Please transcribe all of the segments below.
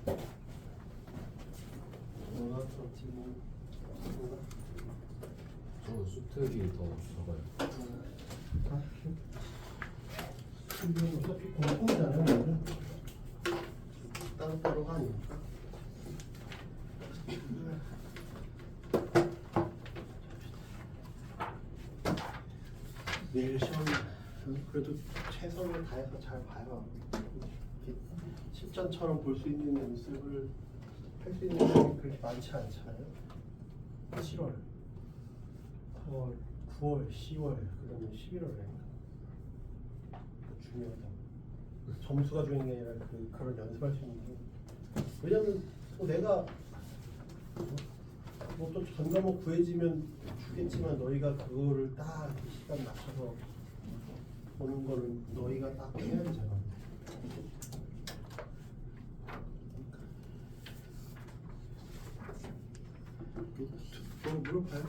저는 수특이 더 적어요. 이게 어차피 공통이잖아요. 오늘은. 따로따로가 아니니까. 내일 시험 그래도 최선을 다해서 잘 봐요. 이렇게 실전처럼 볼 수 있는 연습을 할 수 있는 사람이 그렇게 많지 않잖아요. 7월, 8월, 9월, 10월, 그다음에 11월에 중요하다. 점수가 중요한 게 아니라 그걸 연습할 수 있는 게. 왜냐면 또 내가 뭐 또 전 과목 구해지면 주겠지만 너희가 그거를 딱 시간 맞춰서 보는 거는 너희가 딱 해야 되잖아. 뭐 물어봐요?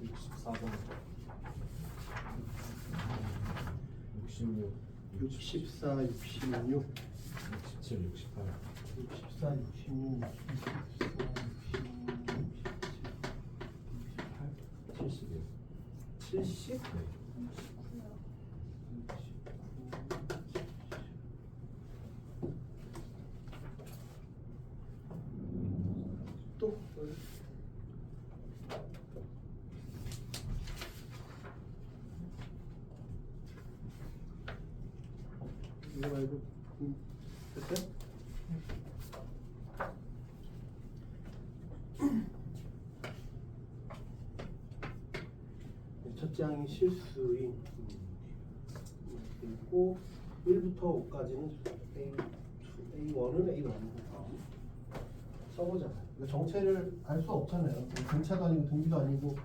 64번 66 64, 66, 67, 68 64, 66, 70이요. 70? 네. 또? 이거 말고 됐어요? 첫 장이 실수인 그리고 1부터 5까지는 A1은 A1 써보잖아요. 그러니까 정체를 알 수 없잖아요. 등차도 아니고 등비도 아니고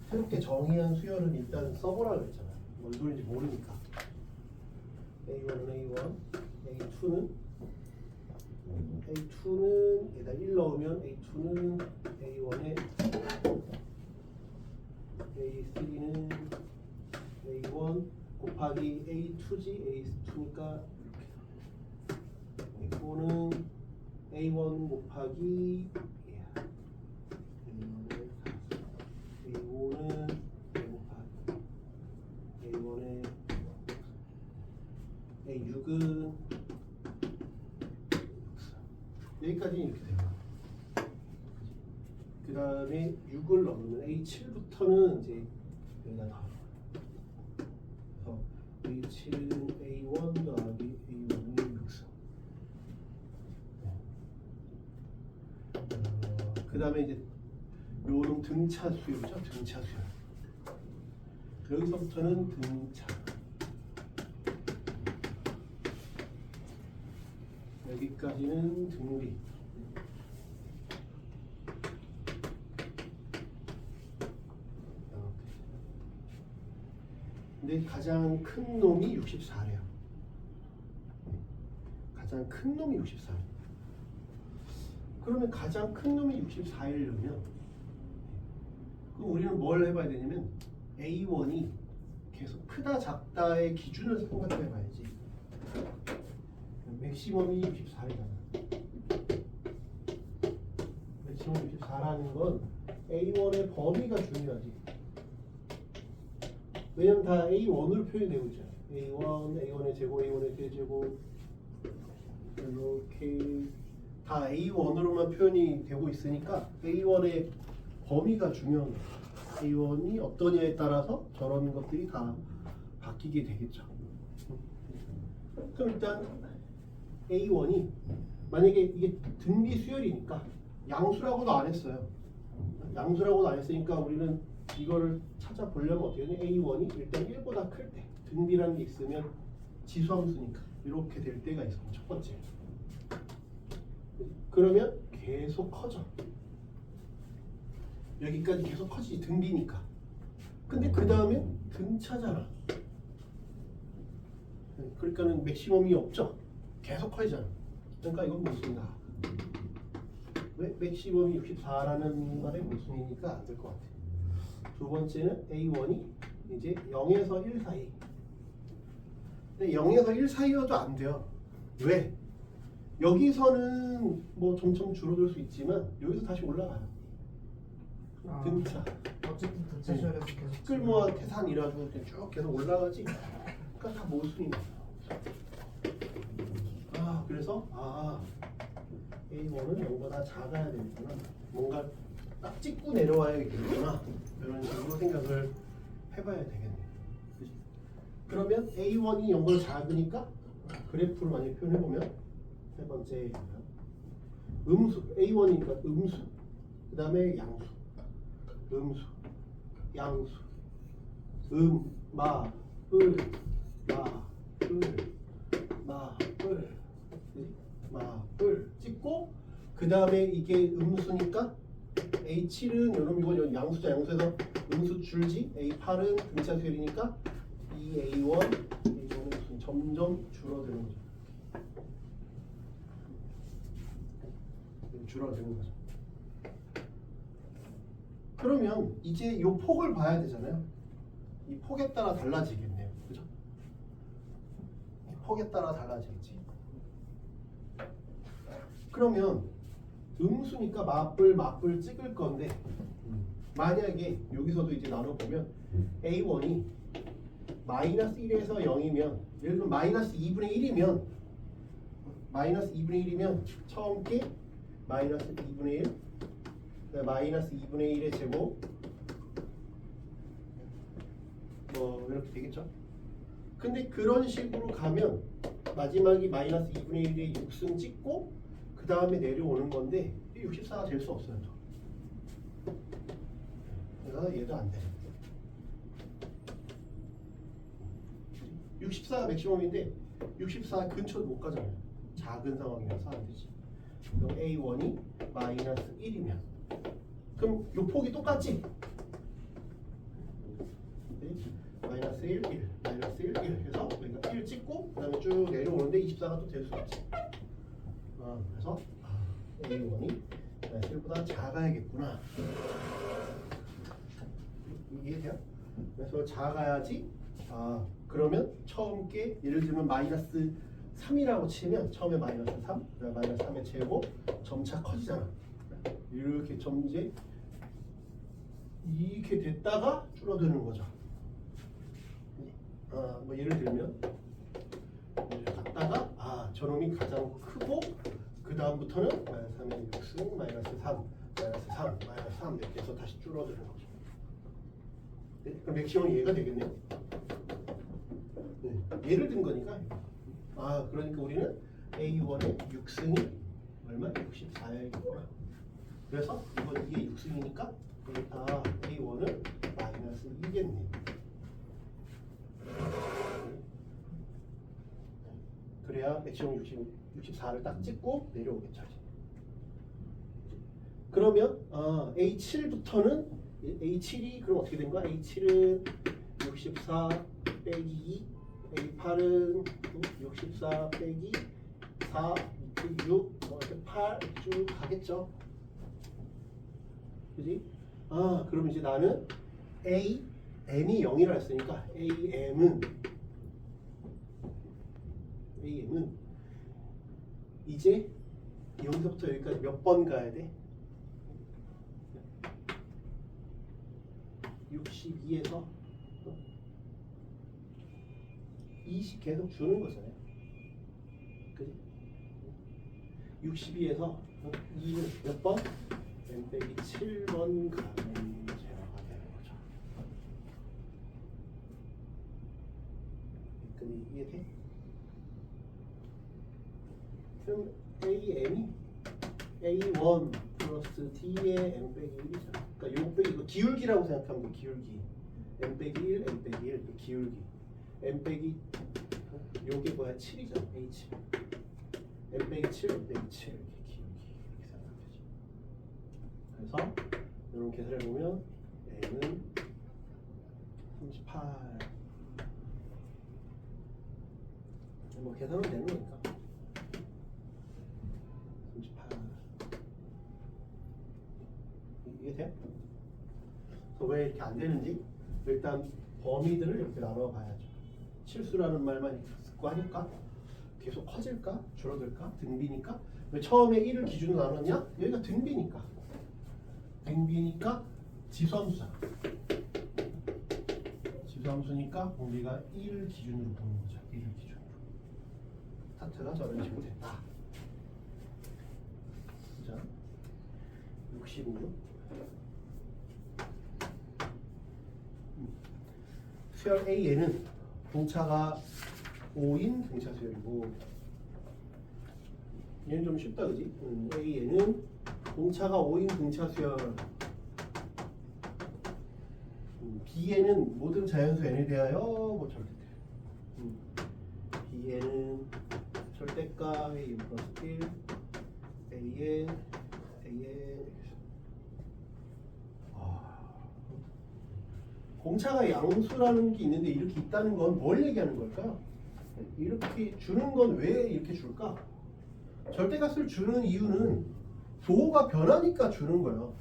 새롭게 정의한 수열은 일단 써보라 그랬잖아요. 뭔 소리인지 모르니까. A1은 A1, A2는 얘다 1 넣으면 A2는 A1에 A3는 A1 곱하기 A2지 A2니까 이렇게 이거는 A1 곱하기 A5는 A1에 A6은 여기까지 이렇게 돼요. 그 다음에 6을 넣으면 A7부터는 이제 여기다 다. 그래서 A7은 A1 더하기 A1은 6성. 그 다음에 이제 요놈 등차 수열이죠. 등차 수열. 여기서부터는 등차. 여기까지는 등비. 근데 가장 큰 놈이 64래요. 가장 큰 놈이 64. 그러면 가장 큰 놈이 64이려면 그럼 우리는 뭘 해봐야 되냐면 A1이 계속 크다 작다의 기준을 생각해 봐야지. 맥시멈이 64이잖아. 맥시멈 64라는 건 A1의 범위가 중요하지. 왜냐면 다 A1으로 표현되고 있잖아요. A1의 제곱, A1의 대제곱 이렇게 다 A1으로만 표현이 되고 있으니까 A1의 범위가 중요한 거예요. A1이 어떠냐에 따라서 저런 것들이 다 바뀌게 되겠죠. 그럼 일단 A1이 만약에 이게 등비 수열이니까 양수라고도 안 했어요. 양수라고도 안 했으니까 우리는 이거를 찾아보려면 어떻게 하냐? A1이 일단 1보다 클 때 등비라는 게 있으면 지수함수니까 이렇게 될 때가 있어요. 첫 번째. 그러면 계속 커져. 여기까지 계속 커지지. 등비니까. 근데 그 다음에 등차잖아. 그러니까는 맥시멈이 없죠. 계속 커지잖아. 그러니까 이건 모순이다. 왜? 맥시멈이 64라는 말의 모순이니까 안 될 것 같아. 두 번째는 A1이 이제 0에서 1 사이 근데 0에서 1 사이여도 안 돼요. 왜? 여기서는 뭐 점점 줄어들 수 있지만 여기서 다시 올라가요. 아, 등차. 어쨌든 등차 조절에서 계속 끌모아 태산 이래가지고 쭉 계속 올라가지. 그러니까 다 모순이에요. 그래서 A1은 0보다 작아야 되겠구나. 뭔가 딱 찍고 내려와야겠구나. 이런 식으로 생각을 해봐야 되겠네요. 그치? 그러면 A1이 0보다 작으니까 그래프로 많이 표현해보면 세 번째 음수 A1이니까 음수 그 다음에 양수 음수 양수 마, 뿔, 뿔 찍고 그 다음에 이게 음수니까 A7은 여러분 이건 양수죠. 양수에서 음수 줄지 A8은 등차 수열이니까 이 A1은 점점 줄어드는 거죠. 줄어드는 거죠. 그러면 이제 이 폭을 봐야 되잖아요. 이 폭에 따라 달라지겠네요. 그죠? 이 폭에 따라 달라지겠지. 그러면 음수니까 맞불 찍을 건데 만약에 여기서도 이제 나눠보면 A1이 마이너스 1에서 0이면 예를 들면 마이너스 2분의 1이면 처음 게 마이너스 2분의 1 마이너스 2분의 1의 제곱 뭐 이렇게 되겠죠. 근데 그런 식으로 가면 마지막이 마이너스 2분의 1의 6승 찍고 그 다음에 내려오는 건데 64가 될 수 없어요. 그래서 얘도 안 돼. 64가 맥시멈인데 64 근처도 못 가잖아요. 작은 상황이라서 안 되지. 그럼 A1이 마이너스 1이면 그럼 요 폭이 똑같지? 마이너스 1, 1, 마이너스 1, 1 해서 우리가 1 찍고 그 다음에 쭉 내려오는데 24가 또 될 수 있지. 그래서 A1이 마이너스 1보다 작아야겠구나. 이해돼요? 그래서 작아야지. 그러면 처음 게 예를 들면 마이너스 3이라고 치면 처음에 마이너스 3, 그다음에 마이너스 3의 제곱 점차 커지잖아. 이렇게 이제 이렇게 됐다가 줄어드는 거죠. 뭐 예를 들면 갔다가 저놈이 가장 크고 그 다음부터는 마이너스 3의 6승 마이너스 3, 마이너스 3, 마이너스 3 이렇게 해서 다시 줄어드는 거죠. 네? 그럼 맥시멈이 얘가 되겠네요. 네. 예를 든 거니까. 그러니까 우리는 A1의 6승이 얼마? 64야겠구나. 그래서 이건 이게 6승이니까 A1은 마이너스 2겠네. 그래야 맥시멈 64를 딱 찍고 내려오겠죠. 그러면 A7부터는 A7이 그럼 어떻게 된 거야? A7은 64 빼기 2 A8은 64 빼기 4, 6, 이렇게 8 쭉 가겠죠. 그지? 그럼 이제 나는 M이 0이라 했으니까 AM은 이제 여기서부터 여기까지 몇 번 가야 돼? 62에서 20 계속 주는 거잖아요. 그지? 62에서 2는 몇 번? n 빼기 7번 가는 제어가 되는 거죠. 그니 이해돼? 그럼 AM이 A1 플러스 D의 n 빼기 1이잖아. 그러니까 요 빼기 이거 기울기라고 생각하면 돼. 기울기 n 빼기 1, n 빼기 1 기울기 n 빼기 요게 뭐야? 7이잖아. H n 빼기 7, n 빼기 7 이렇게 기울기 이렇게 생각하면 되지. 그래서 이런 계산을 보면 n은 38 뭐 계산은 되는 거니까 38 이게 돼? 그래서 왜 이렇게 안 되는지 일단 범위들을 이렇게 나눠 봐야죠. 실수라는 말만 있고 하니까 계속 커질까 줄어들까 등비니까 왜 처음에 1을 기준으로 나눴냐? 여기가 등비니까 지수함수잖아. 지수함수니까 우리가 1을 기준으로 보는 거죠. 1을 기준으로. 타트가 저런 식으로 됐다. 자, 66. 수열 A에는 공차가 5인 등차 수열이고, 얘는 좀 쉽다 그지? A에는 공차가 5인 등차 수열, B에는 모든 자연수 n에 대하여 뭐 절대대. B에는 절대가 A 플러스 1, An 공차가 양수라는 게 있는데 이렇게 있다는 건 뭘 얘기하는 걸까요? 이렇게 주는 건 왜 이렇게 줄까? 절대값을 주는 이유는 부호가 변하니까 주는 거예요.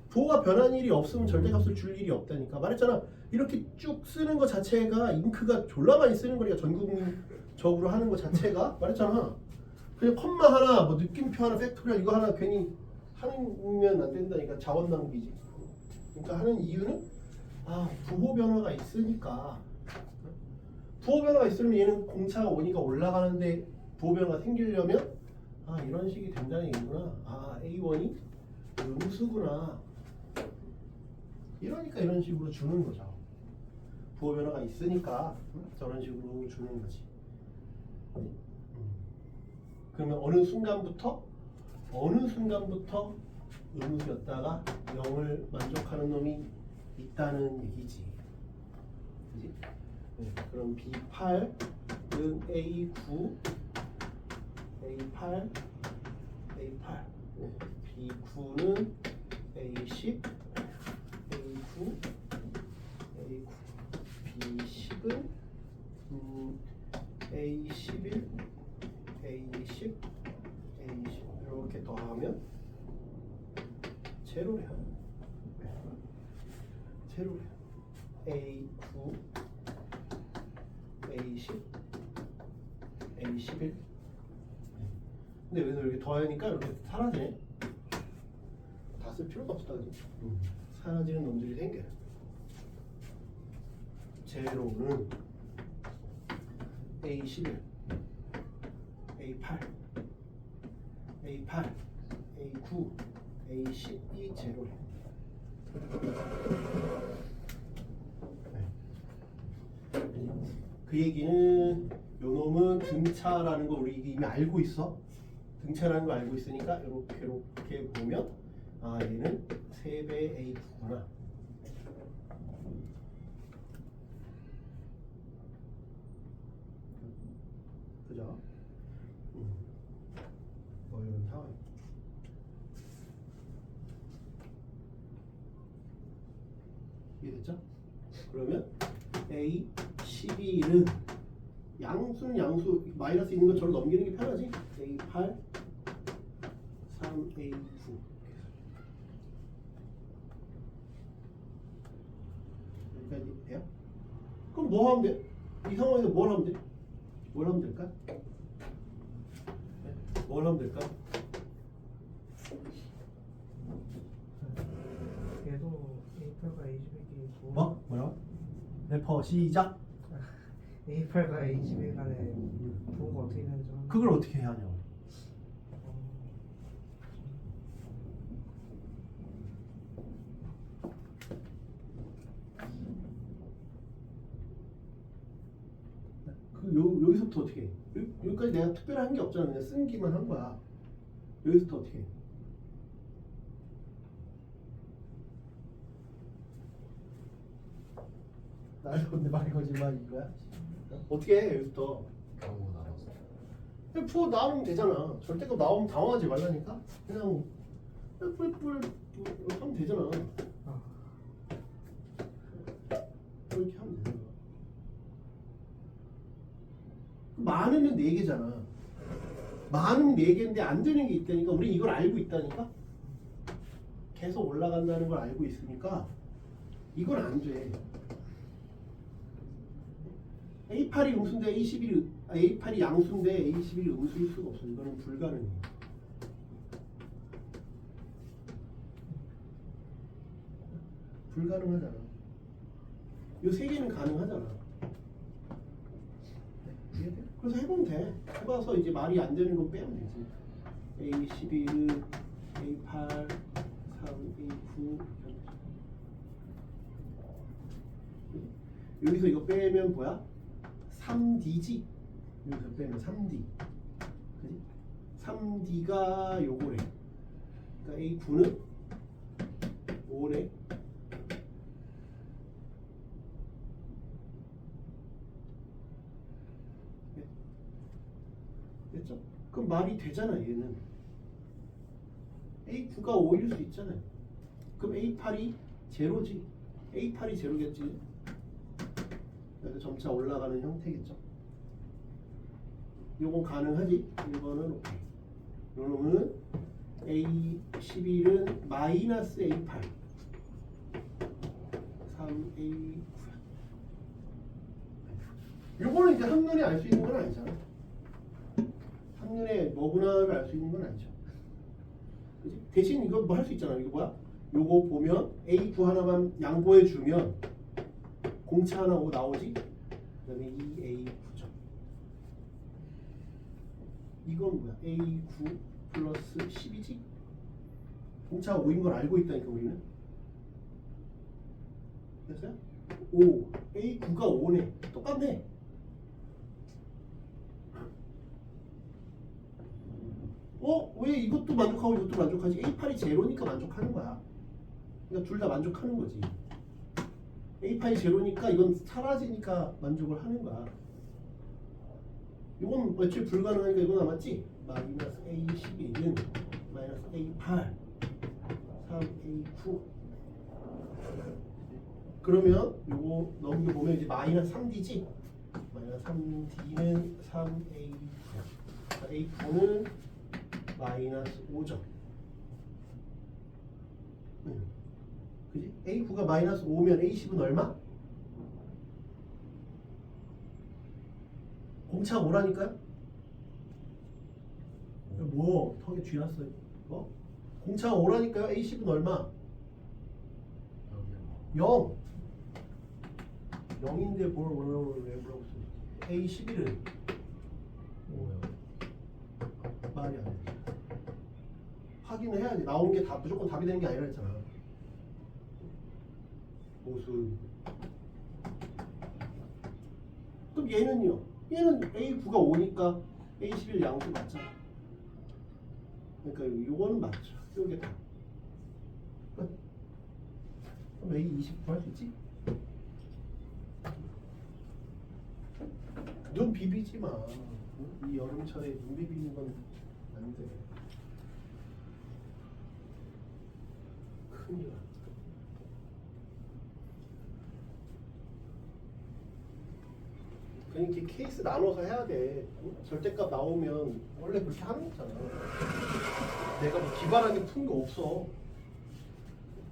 부호가 변한 일이 없으면 절대값을 줄 일이 없다니까. 말했잖아. 이렇게 쭉 쓰는 것 자체가 잉크가 졸라 많이 쓰는 거니까 전국민적으로 하는 것 자체가 말했잖아. 그냥 컴마 하나, 뭐 느낌표 하나, 팩토리얼 이거 하나 괜히 하면 안 된다니까. 자원 낭비지. 그러니까 하는 이유는 부호 변화가 있으니까. 부호 변화가 있으면 얘는 공차가 오니까 올라가는데 부호 변화가 생기려면 이런 식이 된다는 얘기구나. A1이 음수구나. 이러니까 이런 식으로 주는 거죠. 부호 변화가 있으니까 저런 식으로 주는 거지. 그러면 어느 순간부터 음수였다가 0을 만족하는 놈이 있다는 얘기지. 그지? 네, 그럼 B8은 A9, A8, A8. 네, B9는 A10, A9, A9. B10은 A11, A10, A10. 이렇게 더하면 제로래요. 제로래요. A9, A10, A11. 근데 여기서 이렇게 더하니까 이렇게 사라지네. 다 쓸 필요가 없다, 그지? 사라지는 놈들이 생겨요. 제로는 A11, A8, A8, A9, A10이 제로래. 그 얘기는 요 놈은 등차라는 거 우리 이미 알고 있어. 등차라는 거 알고 있으니까 이렇게 보면 얘는 3배 A9구나. 그죠? 뭐 이런 상황. 이해됐죠? 그러면 A11은 양수 마이너스 있는 것처럼 넘기는 게 편하지? A8, 3A9. 여기까지 돼요? 그럼 뭐 하면 돼? 이 상황에서 뭘 하면 돼? 뭘 하면 될까? 네? 뭘 하면 될까? 얘도 A8과 A11이 뭐? 뭐라고? 래퍼 시작. A8과 A11 간의 부호가 어떻게 되는지 한번. 그걸 어떻게 해야 하냐고. 여기서부터 어떻게 해? 여기까지 내가 특별한 게 없잖아. 그냥 쓴기만 한 거야. 여기서부터 어떻게 해? 나를 건데 말이 거짓말인 거야? 어떻게 해 여기서부터? 경우 나눠서. 그냥 부호 나오면 되잖아. 절대값 나오면 당황하지 말라니까. 그냥 뿔뿔 이렇게 하면 되잖아. 이렇게 하면 되잖아. 많으면 4개잖아. 많으면 4개인데 안 되는 게 있다니까. 우리 이걸 알고 있다니까. 계속 올라간다는 걸 알고 있으니까 이건 안 돼. A8이 음수인데 A8이 양수인데 A11이 음수일 수가 없어. 이거는 불가능해. 불가능하잖아. 이 세 개는 가능하잖아. 이해돼? 그래서 해보면 돼. 해봐서 이제 말이 안 되는 건 빼면 되지. A11, A8, 3, A9. 여기서 이거 빼면 뭐야? 3D지? 여기서 빼면 3D. 그지? 3D가 요거래. 그러니까 A9는 5래. 됐죠? 그럼 말이 되잖아, 얘는. A9가 5일 수 있잖아요. 그럼 A8이 제로지. A8이 제로겠지. 그래서 점차 올라가는 형태겠죠. 요건 가능하지. 1번은 오케이. 요놈은 A11은 마이너스 A8 3A9. 요거는 이제 한눈에 알 수 있는 건 아니잖아. 한눈에 뭐구나를 알 수 있는 건 아니죠. 그치? 대신 이거 뭐 할 수 있잖아. 이거 뭐야? 요거 보면 A9 하나만 양보해 주면 공차 하나 오고 나오지? 그 다음에 2A9죠. 이건 뭐야? A9 플러스 10이지? 공차가 5인 걸 알고 있다니까 우리는. 됐어요? 5. A9가 5네. 똑같네. 왜 이것도 만족하고 이것도 만족하지? A8이 제로니까 만족하는 거야. 그러니까 둘 다 만족하는 거지. A8이 제로니까 이건 사라지니까 만족을 하는 거야. 이건 애초에 불가능하니까 이거 남았지? 마이너스 A11은 마이너스 A8 3A9. 그러면 요거 넘겨보면 이제 마이너스 3D지? 마이너스 3D는 3A9. A9는 마이너스 5점. 그지? A9가 마이너스 5면 A10은 얼마? 공차 5라니까요? 뭐 턱에 쥐났어. 공차가 5라니까요. A10은 얼마? 0. 0인데 뭘 뭐라고 써? A11은 말이 안 돼. 확인을 해야 돼. 나온 게 다 무조건 답이 되는 게 아니라 했잖아. 모순. 그럼 얘는요? 얘는 A9가 5니까 A11 양수 맞잖아. 그러니까 요거는 맞죠. 요게 다. 끝. 그럼 A20 구할 수 있지? 눈 비비지 마. 이 여름철에 눈 비비는 건 안 돼. 큰일 나. 그러니까 이렇게 케이스 나눠서 해야 돼. 절대값 나오면 원래 그렇게 하는 거잖아. 내가 뭐 기발하게 푼 거 없어.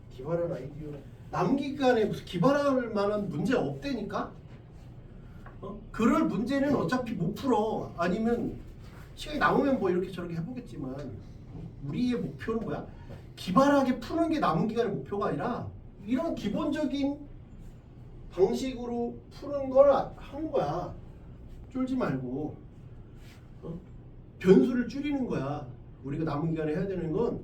기발한 아이디어. 남기간에 무슨 기발할 만한 문제 없다니까? 그럴 문제는 어차피 못 풀어. 아니면 시간이 남으면 뭐 이렇게 저렇게 해보겠지만 우리의 목표는 뭐야? 기발하게 푸는 게 남은 기간의 목표가 아니라 이런 기본적인 방식으로 푸는 걸 하는 거야. 쫄지 말고. 변수를 줄이는 거야. 우리가 남은 기간에 해야 되는 건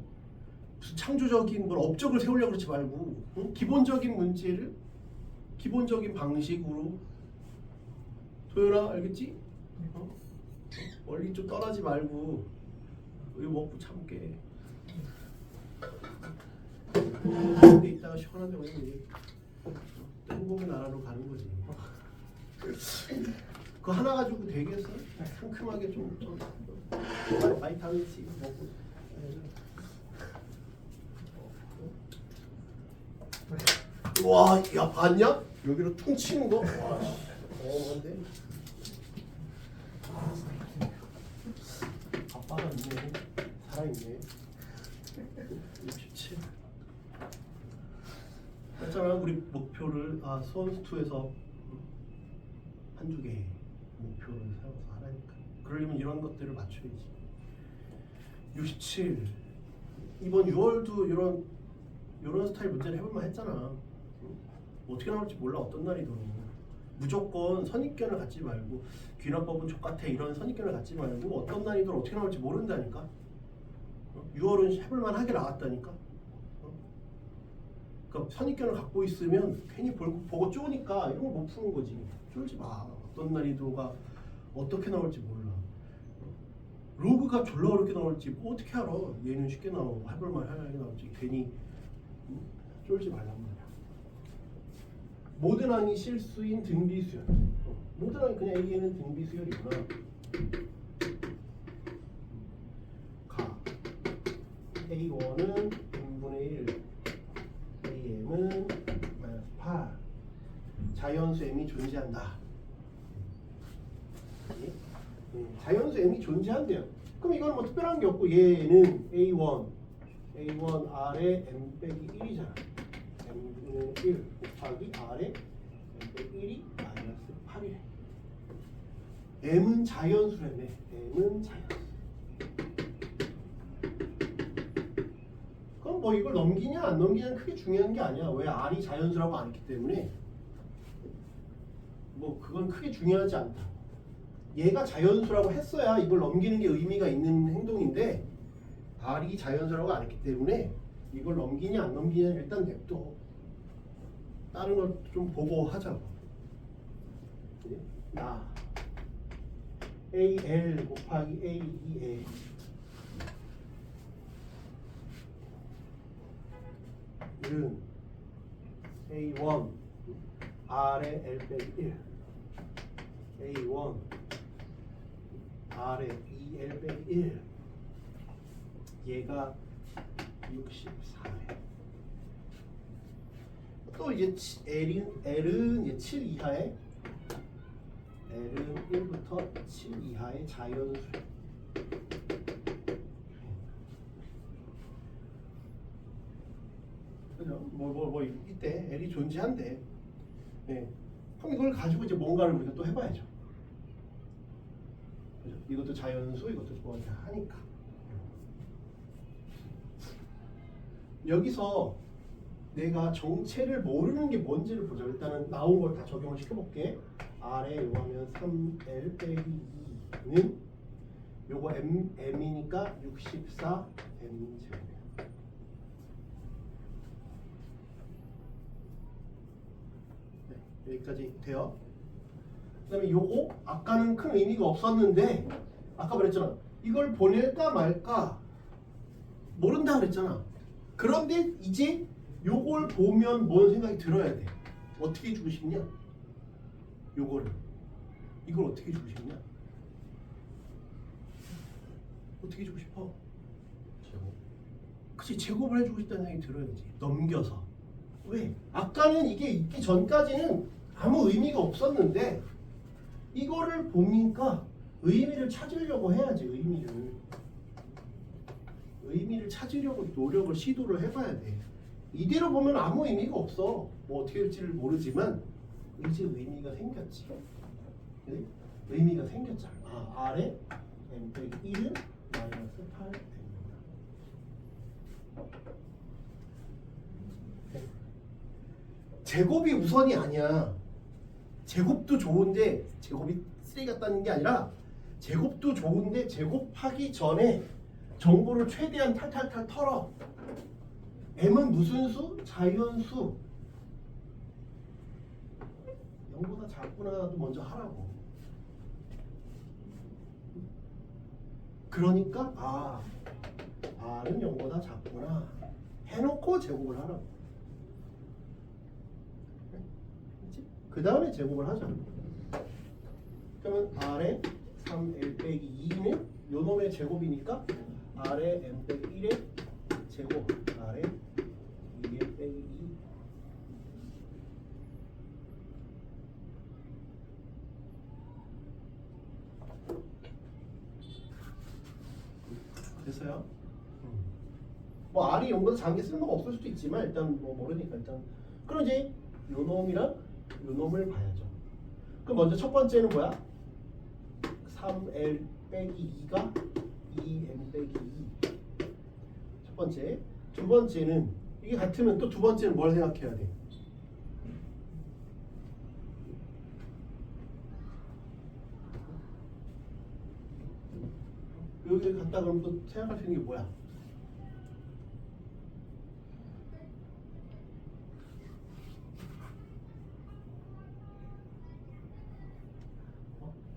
무슨 창조적인 뭘 업적을 세우려고 그러지 말고 기본적인 문제를 기본적인 방식으로. 도현아 알겠지? 멀리 좀 떠나지 말고 우유 먹고 참게. 근데 이따가 시원한데 오면 이제 행복의 나라로 가는 거지. 그거 하나 가지고 되겠어? 상큼하게 좀 바이타민 C 먹고. 와, 야 봤냐? 여기로 퉁 치는 거. 와, 뭔데? 아빠가 있네. 살아있네. 67. 했잖아. 우리 목표를 수원스투에서 한 주게 해. 그러려면 이런 것들을 맞춰야지. 67. 이번 6월도 이런 스타일 문제를 해볼만 했잖아. 응? 어떻게 나올지 몰라 어떤 날이든. 무조건 선입견을 갖지 말고 귀납법은 족같아 이런 선입견을 갖지 말고 어떤 날이든 어떻게 나올지 모른다니까. 6월은 해볼만 하게 나왔다니까. 그러니까 선입견을 갖고 있으면 괜히 보고 쪼니까 이런 걸 못 푸는 거지. 쫄지 마. 어떤 난이도가 어떻게 나올지 몰라. 로그가 졸라 어렵게 나올지 뭐 어떻게 알아. 얘는 쉽게 나오고 해볼만 하게 나올지 괜히 쫄지 말란 말이야. 모든 항이 실수인 등비수열. 모든 항이 그냥 A에는 등비수열이구나. 가 A1은 n분의 1 AM은 마이너스 8 자연수 M이 존재한다. 자연수 M이 존재한대요. 그럼 이건 뭐 특별한 게 없고 얘는 A1 R에 M 빼기 1이잖아. M분의 1 곱하기 R에 M 빼기 1이 마이너스 8이래. M은 자연수라며. M은 자연수. 그럼 뭐 이걸 넘기냐 안 넘기냐는 크게 중요한 게 아니야. 왜 R이 자연수라고 안 했기 때문에 뭐 그건 크게 중요하지 않다. 얘가 자연수라고 했어야 이걸 넘기는 게 의미가 있는 행동인데 R이 자연수라고 안 했기 때문에 이걸 넘기냐 안 넘기냐 일단 냅둬. 다른 걸 좀 보고 하자고. 나 AL 곱하기 AE에 는 A1 R에 L 빼기 1 A1 R에 2L 빼기 1 얘가 64래. 또 이제 L은 이제 7 이하의 L은 1부터 7 이하의 자연수. 그죠? 뭐 이때 L이 존재한대. 네. 그럼 이걸 가지고 이제 뭔가를 우리가 또 해봐야죠. 그죠? 이것도 자연수, 이것도 뭐 하니까. 여기서 내가 정체를 모르는 게 뭔지를 보자. 일단은 나온 걸 다 적용을 시켜볼게. R에 요거 하면 3L 빼기 2는 요거 M이니까 64 M제곱. 여기까지 돼요. 그 다음에 요거 아까는 큰 의미가 없었는데 아까 말했잖아. 이걸 보낼까 말까 모른다 그랬잖아. 그런데 이제 요걸 보면 뭔 생각이 들어야 돼. 어떻게 주고 싶냐? 요거를 이걸 어떻게 주고 싶냐? 어떻게 주고 싶어? 제곱. 그치, 제곱을 해주고 싶다는 생각이 들어야지. 넘겨서. 왜? 아까는 이게 있기 전까지는 아무 의미가 없었는데 이거를 보니까 의미를 찾으려고 해야지. 의미를 찾으려고 노력을 시도를 해봐야 돼. 이대로 보면 아무 의미가 없어. 뭐 어떻게 될지를 모르지만 이제 의미가 생겼지. 네? 의미가 생겼잖아. 아, R에 M 빼기 1은 마이너스 8 됩니다. 제곱이 우선이 아니야. 제곱도 좋은데 제곱이 쓰레기 같다는 게 아니라 제곱도 좋은데 제곱하기 전에 정보를 최대한 탈탈탈 털어. M은 무슨 수? 자연수. 0보다 작구나도 먼저 하라고. 그러니까 R은 0보다 작구나 해놓고 제곱을 하라고. 그 다음에 제곱을 하자. 그러면 R에 3L 빼기 2는 요 놈의 제곱이니까 R에 M 빼기 1의 제곱 R에 2L 빼기 2 됐어요? 뭐 R이 0보다 작은 게 쓸모가 없을 수도 있지만 일단 뭐 모르니까 일단 그럼 이제 요 놈이랑 요 놈을 봐야죠. 그럼 먼저 첫 번째는 뭐야? 3L 빼기 2가 2M 빼기 2. 첫 번째. 두 번째는 이게 같으면 또 두 번째는 뭘 생각해야 돼? 여기 갔다 그러면 또 생각할 수 있는 게 뭐야?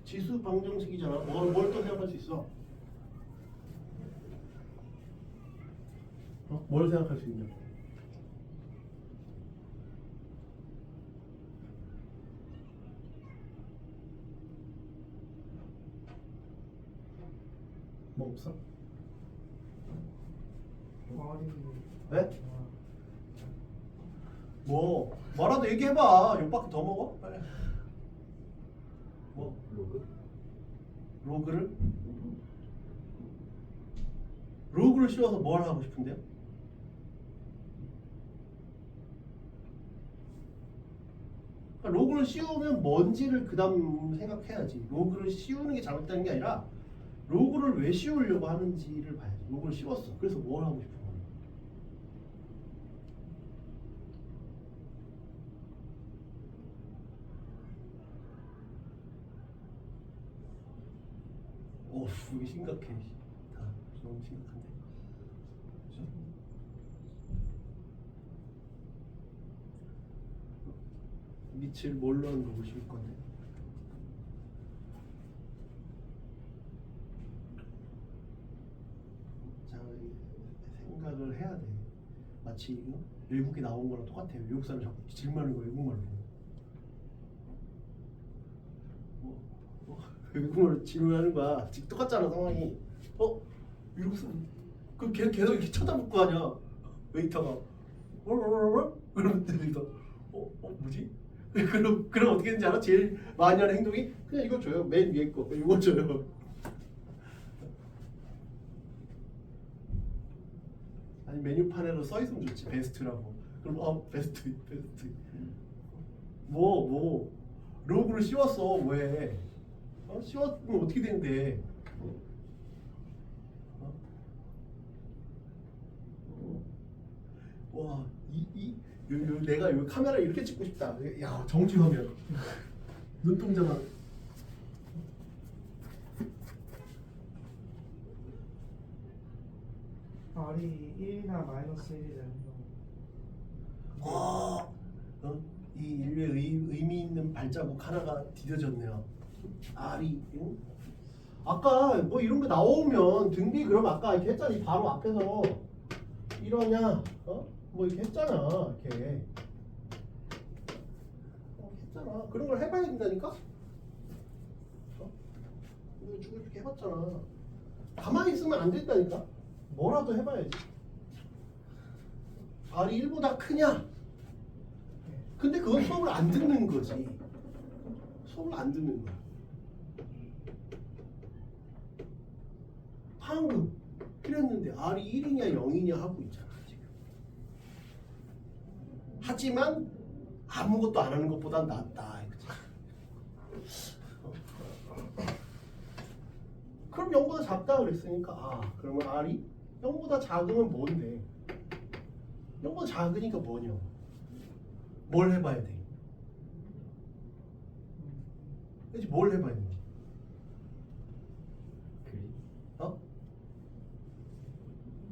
지수 방정식이잖아. 뭘 또 생각할 수 있어? 뭘 생각할 수 있냐? 뭐 없어? 머리. 네? 뭐라도 얘기해봐. 욕밖에 더 먹어? 빨리. 뭐? 로그? 로그를 씌워서 뭘 하고 싶은데요? 그러니까 로그를 씌우면 뭔지를 그 다음 생각해야지. 로그를 씌우는 게 잘못된 게 아니라 로그를 왜 씌우려고 하는지를 봐야지. 로그를 씌웠어. 그래서 뭘 하고 싶은 거야? 오, 이게 심각해. 다 너무 심각한데. 그죠? 밑을 뭘로 놓으실 건데? 자, 생각을 해야 돼. 마치 외국에 나온 거랑 똑같아요. 외국 사람 자꾸 질문하는 거 외국말로. 외국말로 질문하는 거야. 지금 똑같잖아 상황이. 이러고 그럼 걔 계속 이렇게 쳐다볼 거 아니야. 웨이터가 그러면 여기서 뭐지? 그럼 어떻게 되는지 알아? 제일 많이 하는 행동이 그냥 이거 줘요. 맨 위에 거 이거 줘요. 아니 메뉴판에도 써 있으면 좋지. 베스트라고. 그럼 베스트. 뭐 로그를 씌웠어. 왜? 씌웠으면 어떻게 되는데? 와, 내가 요 카메라 이렇게 찍고 싶다. 야, 정지하면 눈동자만. R이 1이나 마이너스 1이 되는 경우. 이 인류의 의미 있는 발자국 하나가 디뎌졌네요. R이 아까 뭐 이런 거 나오면 등비 그럼 아까 이렇게 했잖아. 이 바로 앞에서 이러냐? 뭐 이렇게 했잖아. 이렇게 했잖아. 그런 걸 해봐야 된다니까. 이거 이렇게 해봤잖아. 가만히 있으면 안 된다니까. 뭐라도 해봐야지. R이 1보다 크냐? 근데 그건 수업을 안 듣는 거지. 수업을 안 듣는 거야. 방금 그랬는데 R이 1이냐 0이냐 하고 있잖아 지금. 하지만 아무것도 안 하는 것보단 낫다. 그럼 0보다 작다 그랬으니까 그러면 R이 0보다 작으면 뭔데? 0보다 작으니까 뭐냐? 뭘 해봐야 돼? 그치 뭘 해봐야 돼? 그림?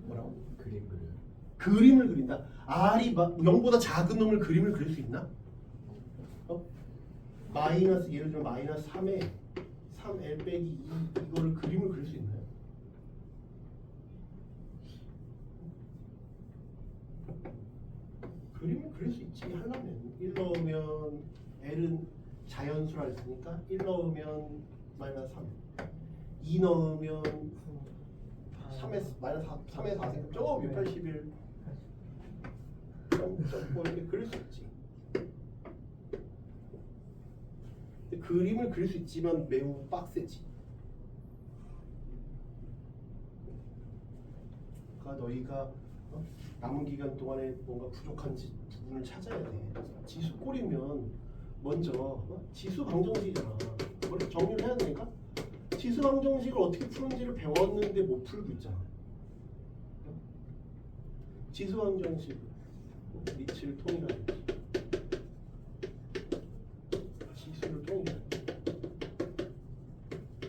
뭐라고? 그림 그려요. 그림을 그린다? R이 0보다 작은 놈을 그림을 그릴 수 있나? 마이너스 예를 들어 마이너스 3에 3L 빼기 2 이거를 그림을 그릴 수 있나요? 그림을 그릴 수 있지 하려면 1 넣으면 L은 자연수라 했으니까 1 넣으면 마이너스 3 2 넣으면 3에서 마이너스 3에서 4생각 저 681 뭐 이렇게 그릴 수 있지. 근데 그림을 그릴 수 있지만 매우 빡세지. 그러니까 너희가 남은 기간 동안에 뭔가 부족한 부분을 찾아야 돼. 지수 꼴이면 먼저 지수 방정식이잖아. 머리 정리를 해야 되니까 지수 방정식을 어떻게 푸는지를 배웠는데 못 풀고 있잖아. 지수 방정식 미치를 통일하는 거지. 지수를 통일하는.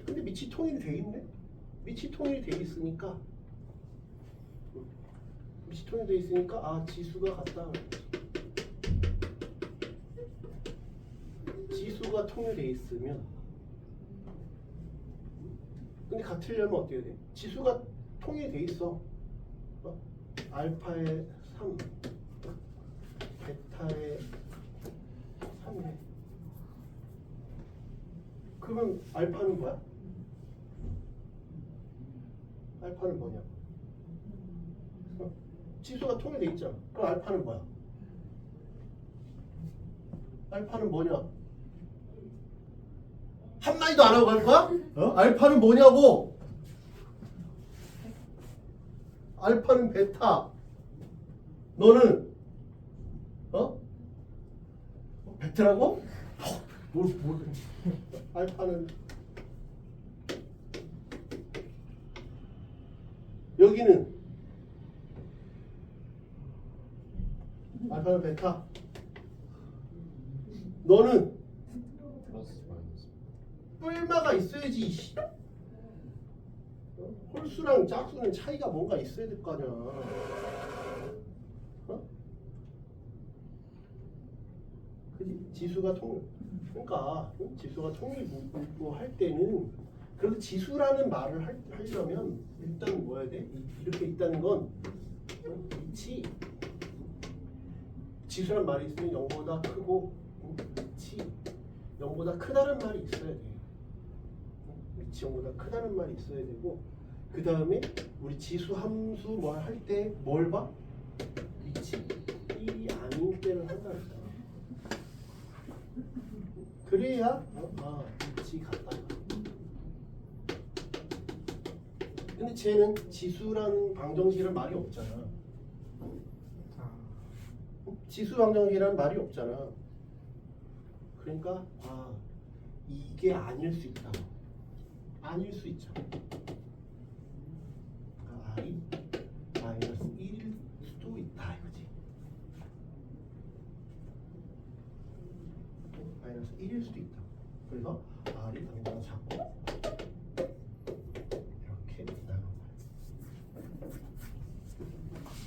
근데 미치 통일이 돼 있네. 미치 통일이 돼 있으니까 미치 통일이 돼 있으니까 아 지수가 같다. 지수가 통일돼 있으면 근데 같으려면 어떻게 돼? 지수가 통일돼 있어. 알파에 3, 베타에 3이래. 그러면 알파는 뭐야? 알파는 뭐냐? 지수가 통일돼 있잖아. 그럼 알파는 뭐야? 알파는 뭐냐? 한마디도 안 하고 갈 거야? 알파는 뭐냐고? 알파는 베타. 너는 베타라고? 뭘 알파는 여기는 알파는 베타. 너는 플러스 마이너스. 뿔마가 있어야지. 씨. 홀수랑 짝수는 차이가 뭔가 있어야 될 거 아니야. 그지? 지수가 그러니까 지수가 통일 뭐 할 때는 그래도 지수라는 말을 하려면 일단 뭐 해야 돼? 이렇게 있다는 건 위치 지수란 말이 있으면 0보다 크고 위치 0보다 크다는 말이 있어야 돼. 위치 0보다 크다는 말이 있어야 되고 그 다음에 우리 지수 함수 뭐 할 때 뭘 봐? 위치 1이 아닌 때를 한다 했잖아. 그래야 위치 같다. 근데 쟤는 지수라는 방정식이란 말이 없잖아. 지수 방정식이란 말이 없잖아. 그러니까 이게 아닐 수 있다. 아닐 수 있죠. R이 마이너스 1일 수도 있다 이거지. 마이너스 1일 수도 있다. 그래서 R이 당장 작고 이렇게 나눈 거야.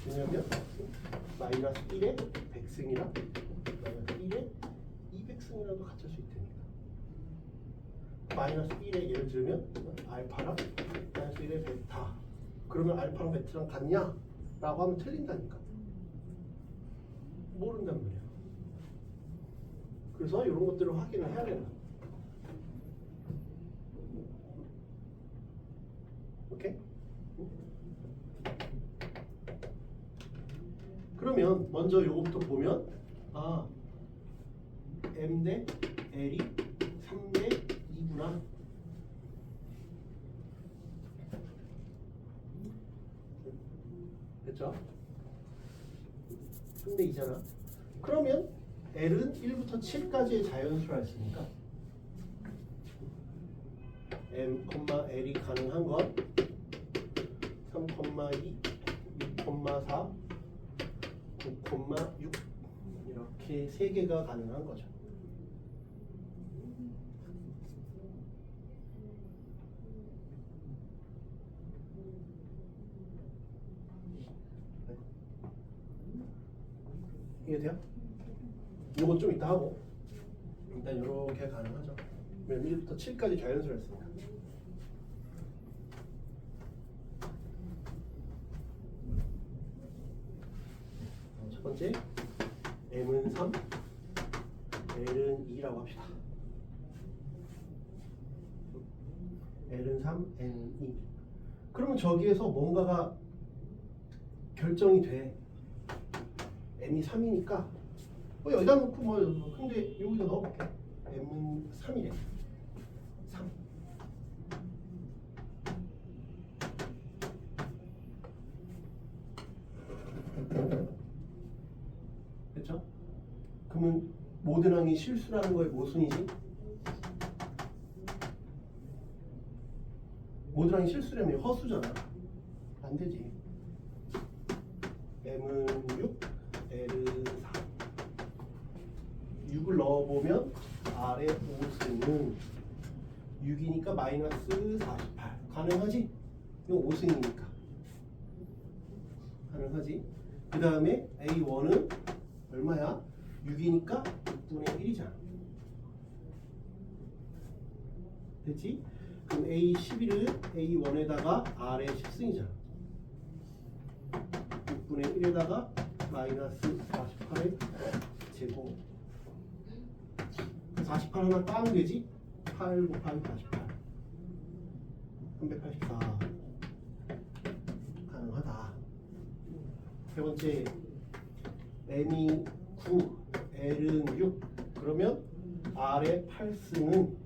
왜냐면 마이너스 1에 100승이랑 마이너스 1에 200승이라도 같을 수 있다니까. 마이너스 1에 예를 들면 알파랑 마이너스 1에 베타. 그러면 알파랑 베타랑 같냐? 라고 하면 틀린다니까. 모른단 말이야. 그래서 이런 것들을 확인을 해야 된다. 오케이? 그러면 먼저 요거부터 보면 M 대 L이 3 대 2구나. 됐죠? 3 대 2잖아. 그러면 L은 1부터 7까지의 자연수를 했으니까 M, L이 가능한 건 3, 2, 6, 4, 9, 6 이렇게 3개가 가능한 거죠. 이해돼요? 이건 좀 이따 하고 일단 이렇게 가능하죠. 1부터 7까지 자연수를 했으니까. 첫 번째 M은 3, L은 2라고 합시다. L은 3, N은 2. 그러면 저기에서 뭔가가 결정이 돼. M이 3이니까 여기다 놓고 근데 여기다 넣어볼게. M은 3이래. 3. 됐죠? 그러면 모든 항이 실수라는 거의 모순이지? 모드랑이 실수라면 허수잖아. 안 되지. m은 6, l은 4. 6을 넣어보면 r의 5승은 6이니까 마이너스 48. 가능하지? 이거 5승이니까. 가능하지? 그 다음에 A1은 얼마야? 6이니까 6분의 1이잖아. 됐지? 그럼 A11은 A1에다가 R의 10승이잖아. 6분의 1에다가 마이너스 48의 제곱. 48 하나 따면 되지? 8 곱하기 48. 384. 가능하다. 세 번째, M이 9, L은 6. 그러면 R의 8승은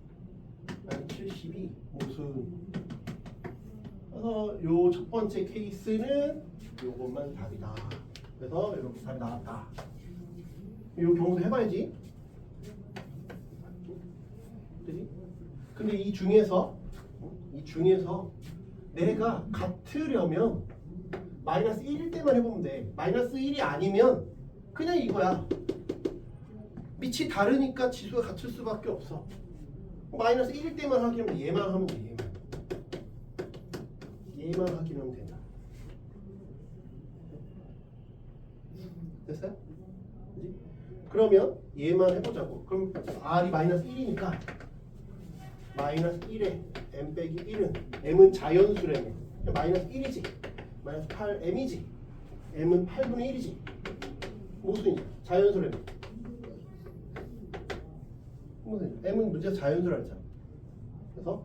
72 무슨. 그래서 요 첫 번째 케이스는 요것만 답이다. 그래서 이렇게 답이 나왔다. 요 경우도 해봐야지. 그지? 근데 이 중에서 내가 같으려면 마이너스 1일 때만 해보면 돼. 마이너스 1이 아니면 그냥 이거야. 밑이 다르니까 지수가 같을 수밖에 없어. 마이너스 1일 때만 확인하면 얘만 하면 돼. 얘만 확인하면 된다. 됐어요? 그치? 그러면 얘만 해보자고. 그럼 R이 마이너스 1이니까 마이너스 1에 M 빼기 1은 M은 자연수라며. 마이너스 1이지. 마이너스 8M이지. M은 8분의 1이지. 무슨 자연수라며. M은 문제가 자연수라 했잖아. 그래서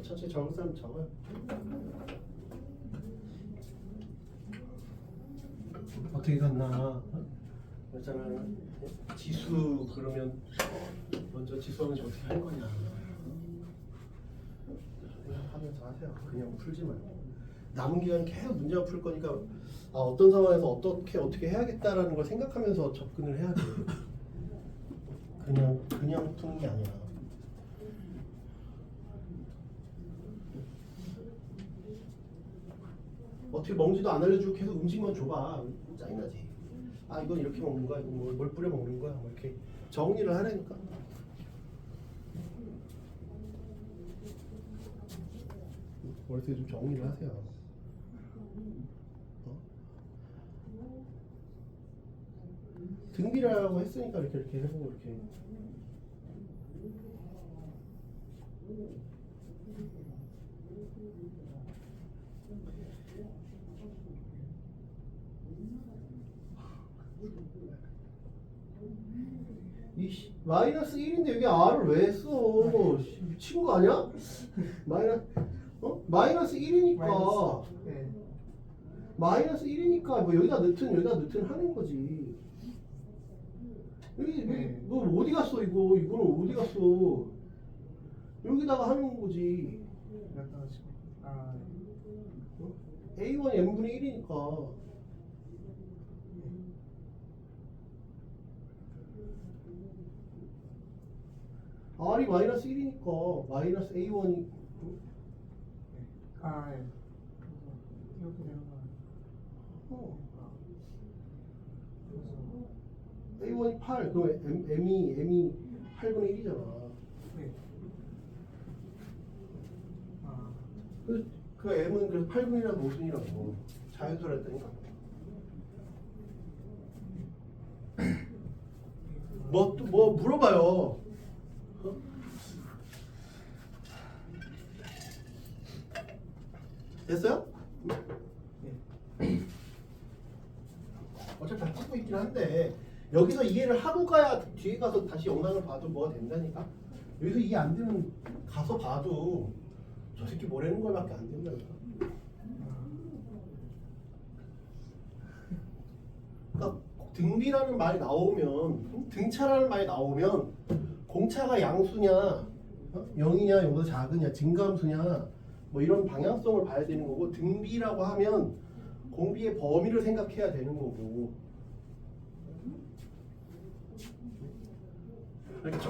천천히 적을 사람 적어요. 어떻게 갔나? 그랬잖아. 지수 그러면 먼저 지수하면 어떻게 할 거냐? 그냥 하면서 하세요. 그냥 풀지 말고. 남은 기간 계속 문제만 풀 거니까 어떤 상황에서 어떻게 해야겠다라는 걸 생각하면서 접근을 해야 돼. 그냥 푸는 게 아니라. 어떻게 먹는지도 안 알려주고 계속 음식만 줘봐. 짜증나지. 이건 이렇게 먹는 거야. 이건 뭘 뿌려 먹는 거야. 뭐 이렇게 정리를 하라니까. 어릴 때 좀 정리를 하세요. 등비라고 했으니까 이렇게 해보고 이렇게. 마이너스 1인데 여기 R을 왜 써? 미친 거 아니야? 마이너스 1이니까 네. 마이너스 1이니까 뭐 여기다 넣든 하는 거지. 여기 네. 너 어디 갔어 이거는 어디 갔어? 여기다가 하는 거지. 약간 지금 A1 n분의 1이니까. R이 마이너스 1이니까 마이너스 A1이 예. 이렇게 되는 거. A1이 8, 그럼 M이 8분의 1이잖아. 네. 그 M은 그래서 8분이라고 모순이라고 자연수라 했다니까. 뭐 물어봐요. 됐어요? 어차피 다 찍고 있긴 한데 여기서 이해를 하고 가야 뒤에 가서 다시 영상을 봐도 뭐가 된다니까. 여기서 이해 안 되면 가서 봐도 저 새끼 뭐라는 거밖에 안 된다니까. 그러니까 등비라는 말이 나오면, 등차라는 말이 나오면 공차가 양수냐 0이냐 0보다 작으냐 증가함수냐 뭐 이런 방향성을 봐야 되는 거고, 등비라고 하면 공비의 범위를 생각해야 되는 거고. 알겠죠?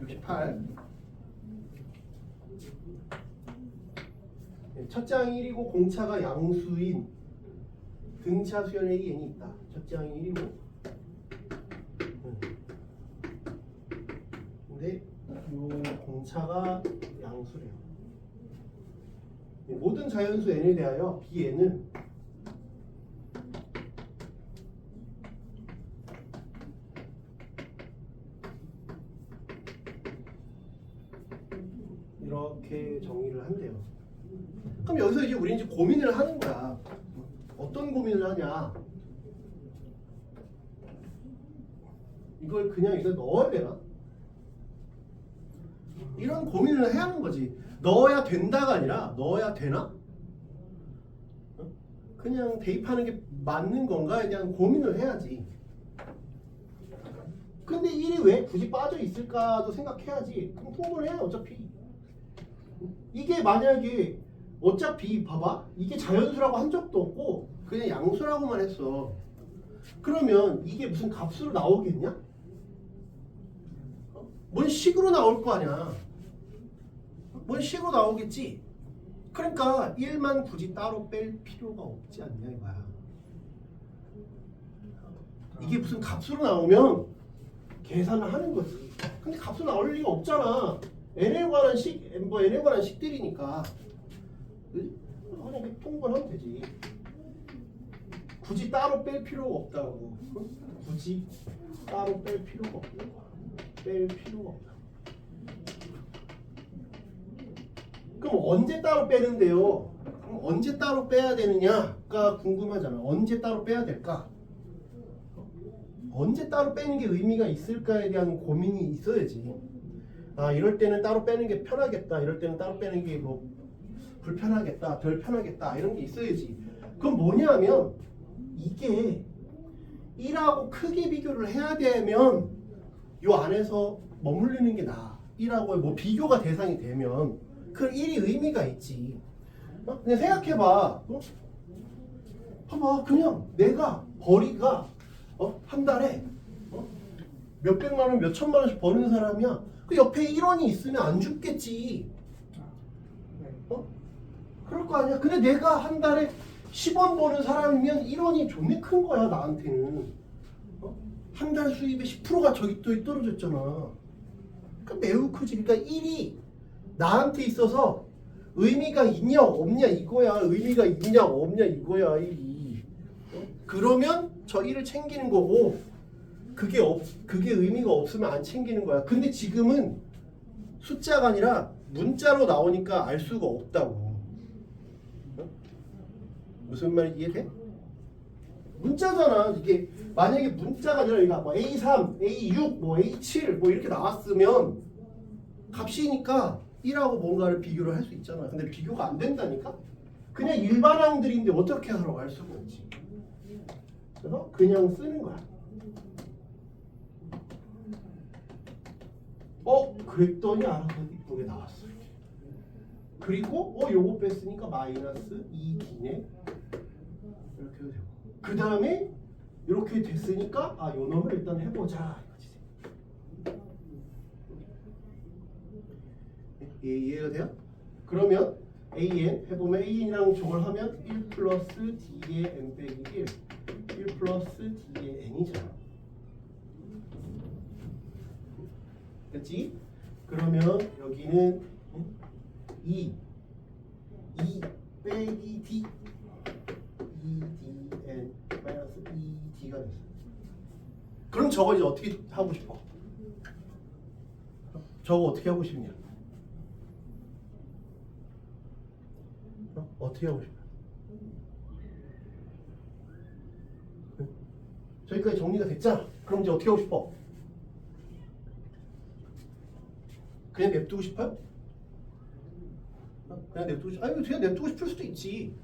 68. 첫째 항이 1이고 공차가 양수인 등차 수열 AN이 있다. 첫째 항이 1이고 근데 이 공차가 양수래요. 모든 자연수 n에 대하여 bn은 이렇게 정의를 한대요. 그럼 여기서 이제 우리 이제 고민을 하는 거야. 어떤 고민을 하냐? 이걸 그냥 여기다 넣어야 되나? 이런 고민을 해야 하는 거지. 넣어야 된다가 아니라 넣어야 되나? 그냥 대입하는 게 맞는 건가에 대한 고민을 해야지. 근데 1이 왜 굳이 빠져 있을까도 생각해야지. 그럼 통분을 해 어차피. 이게 만약에 어차피 봐봐, 이게 자연수라고 한 적도 없고 그냥 양수라고만 했어. 그러면 이게 무슨 값으로 나오겠냐? 뭔 식으로 나올 거 아니야. 뭔 식으로 나오겠지. 그러니까 1만 굳이 따로 뺄 필요가 없지 않냐 이거야. 이게 무슨 값으로 나오면 계산을 하는 거지. 근데 값으로 나올 리가 없잖아. n에 관한 n에 관한 식들이니까 그냥 통분하면 되지. 굳이 따로 뺄 필요가 없다고. 굳이 따로 뺄 필요가 없다고. 뺄 필요가 없다고. 그럼 언제 따로 빼는데요? 그럼 언제 따로 빼야 되느냐가 궁금하잖아. 언제 따로 빼야 될까? 언제 따로 빼는 게 의미가 있을까에 대한 고민이 있어야지. 아, 이럴 때는 따로 빼는 게 편하겠다. 이럴 때는 따로 빼는 게 뭐 불편하겠다, 덜 편하겠다 이런 게 있어야지. 그럼 뭐냐면 이게 1하고 크게 비교를 해야 되면 요 안에서 머무르는 게 나아. 1하고 뭐 비교가 대상이 되면 그 1이 의미가 있지. 그냥 생각해봐. 봐봐, 그냥 내가 벌이가 한 달에 몇 백만 원, 몇 천만 원씩 버는 사람이야. 그 옆에 1원이 있으면 안 죽겠지. 그럴 거 아니야. 근데 내가 한 달에 10원 버는 사람이면 1원이 존나 큰 거야 나한테는. 한 달 수입의 10%가 저기 또 떨어졌잖아. 그러니까 매우 크지. 그러니까 1이 나한테 있어서 의미가 있냐 없냐 이거야. 의미가 있냐 없냐 이거야 1이. 그러면 저 1을 챙기는 거고 그게 의미가 없으면 안 챙기는 거야. 근데 지금은 숫자가 아니라 문자로 나오니까 알 수가 없다고. 무슨 말인지 이해돼? 문자잖아. 이게 만약에 문자가 아니라 이거 뭐 A3, A6, 뭐 A7 뭐 이렇게 나왔으면 값이니까 1하고 뭔가를 비교를 할 수 있잖아. 근데 비교가 안 된다니까? 그냥 일반항들인데 어떻게 하라고 할 수가 없지. 그래서 그냥 쓰는 거야. 그랬더니 알아서 이쁘게 나왔어. 그리고 요거 뺐으니까 마이너스 2기네. 이렇게 해도 되고. 그 다음에 이렇게 됐으니까 요 놈을 일단 해보자. 이해가 돼요? 그러면 AN 해보면 AN이랑 저걸 하면 1 플러스 D의 N 빼기 1 플러스 D의 N이잖아. 됐지? 그러면 여기는 2 빼기 D 2DN 마이너스 2D가 됐어. 그럼 저거 이제 어떻게 하고 싶어? 저거 어떻게 하고 싶냐? 어떻게 하고 싶어? 저기까지 정리가 됐잖아. 그럼 이제 어떻게 하고 싶어? 그냥 냅두고 싶어요? 그냥 냅두고 싶어? 아니 그냥 냅두고 싶을 수도 있지.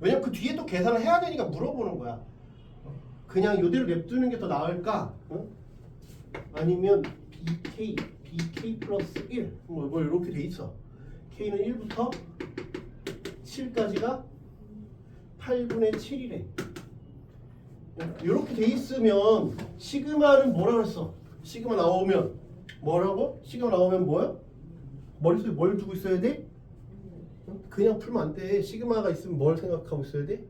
왜냐면 그 뒤에 또 계산을 해야 되니까 물어보는 거야. 그냥 이대로 냅두는 게 더 나을까? 아니면 BK 플러스 1 뭐 이렇게 돼 있어. K는 1부터 7까지가 8분의 7이래. 이렇게 돼 있으면 시그마는 뭐라 그랬어? 시그마 나오면 뭐라고? 시그마 나오면 뭐야? 머릿속에 뭘 두고 있어야 돼? 그냥 풀면 안 돼. 시그마가 있으면 뭘 생각하고 있어야 돼?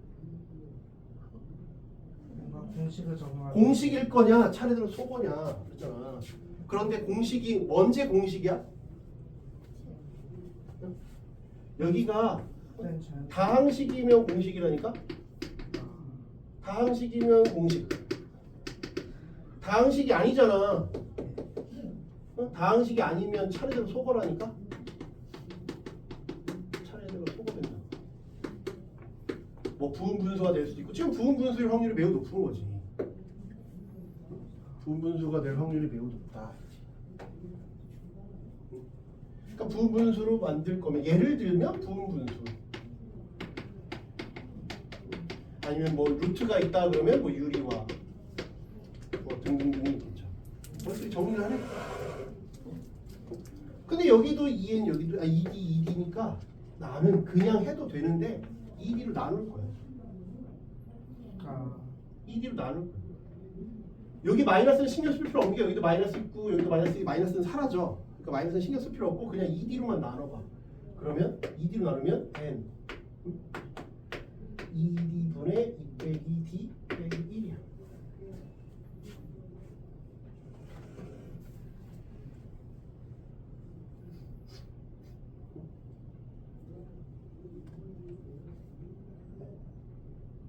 뭔가 공식을 적용할 공식일 거냐 차례대로 속어냐 그랬잖아. 그런데 공식이 언제 공식이야? 여기가 때는 자연 다항식이면 공식이라니까? 다항식이면 공식. 다항식이 아니잖아. 다항식이 아니면 차례대로 속어라니까? 차례대로 속어된다. 뭐 부분 분수가 될 수도 있고 지금 부분 분수일 확률이 매우 높은 거지. 부분 분수가 될 확률이 매우 높다. 그러니까 부분 분수로 만들 거면 예를 들면 부분 분수 아니면 뭐 루트가 있다 그러면 뭐 유리화 뭐 등등등이 있겠죠. 벌써 정리를 하네. 근데 여기도 2n 여기도 2d 2d니까 나는 그냥 해도 되는데 2d로 나눌 거야. 2d로 나눌 거야. 여기 마이너스는 신경 쓸 필요 없는 게 여기도 마이너스 있고 여기도 마이너스 마이너스는 사라져. 그러니까 마이너스는 신경 쓸 필요 없고 그냥 2d로만 나눠봐. 그러면 2d로 나누면 n 2d분의 2 빼기 d 빼기 1이야.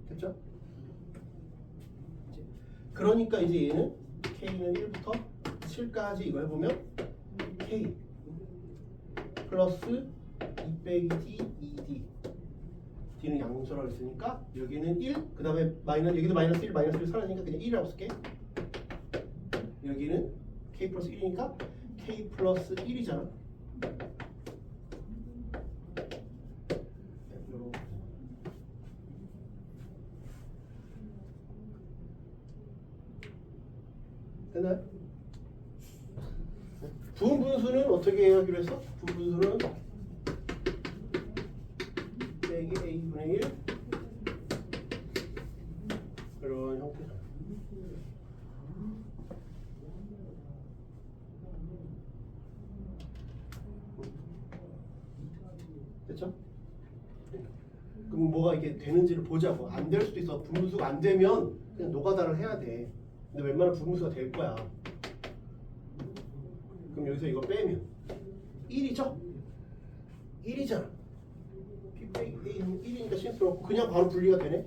됐죠? 그러니까 이제 얘는 k는 1부터 7까지 이거 해보면 k 플러스 2 빼기 d 2d d는 양수라고 했으니까 여기는 1, 그 다음에 마이너스 여기도 마이너스 1, 마이너스 1 사라지니까 그냥 1이라고 쓸게. 여기는 k 플러스 1이니까 k 플러스 1이잖아. 됐나요? 부분 분수는 어떻게 하기로 했어? 부분 분수는 빼기 a분의 1 그런 형태죠. 됐죠? 그럼 뭐가 이게 되는지를 보자고. 안 될 수도 있어. 분수가 안 되면 그냥 노가다를 해야 돼. 근데 웬만하면 분수가 될 거야. 그럼 여기서 이거 빼면 1이죠? 1이잖아. P 빼기 A는 1이니까 신경 필요 없고 그냥 바로 분리가 되네.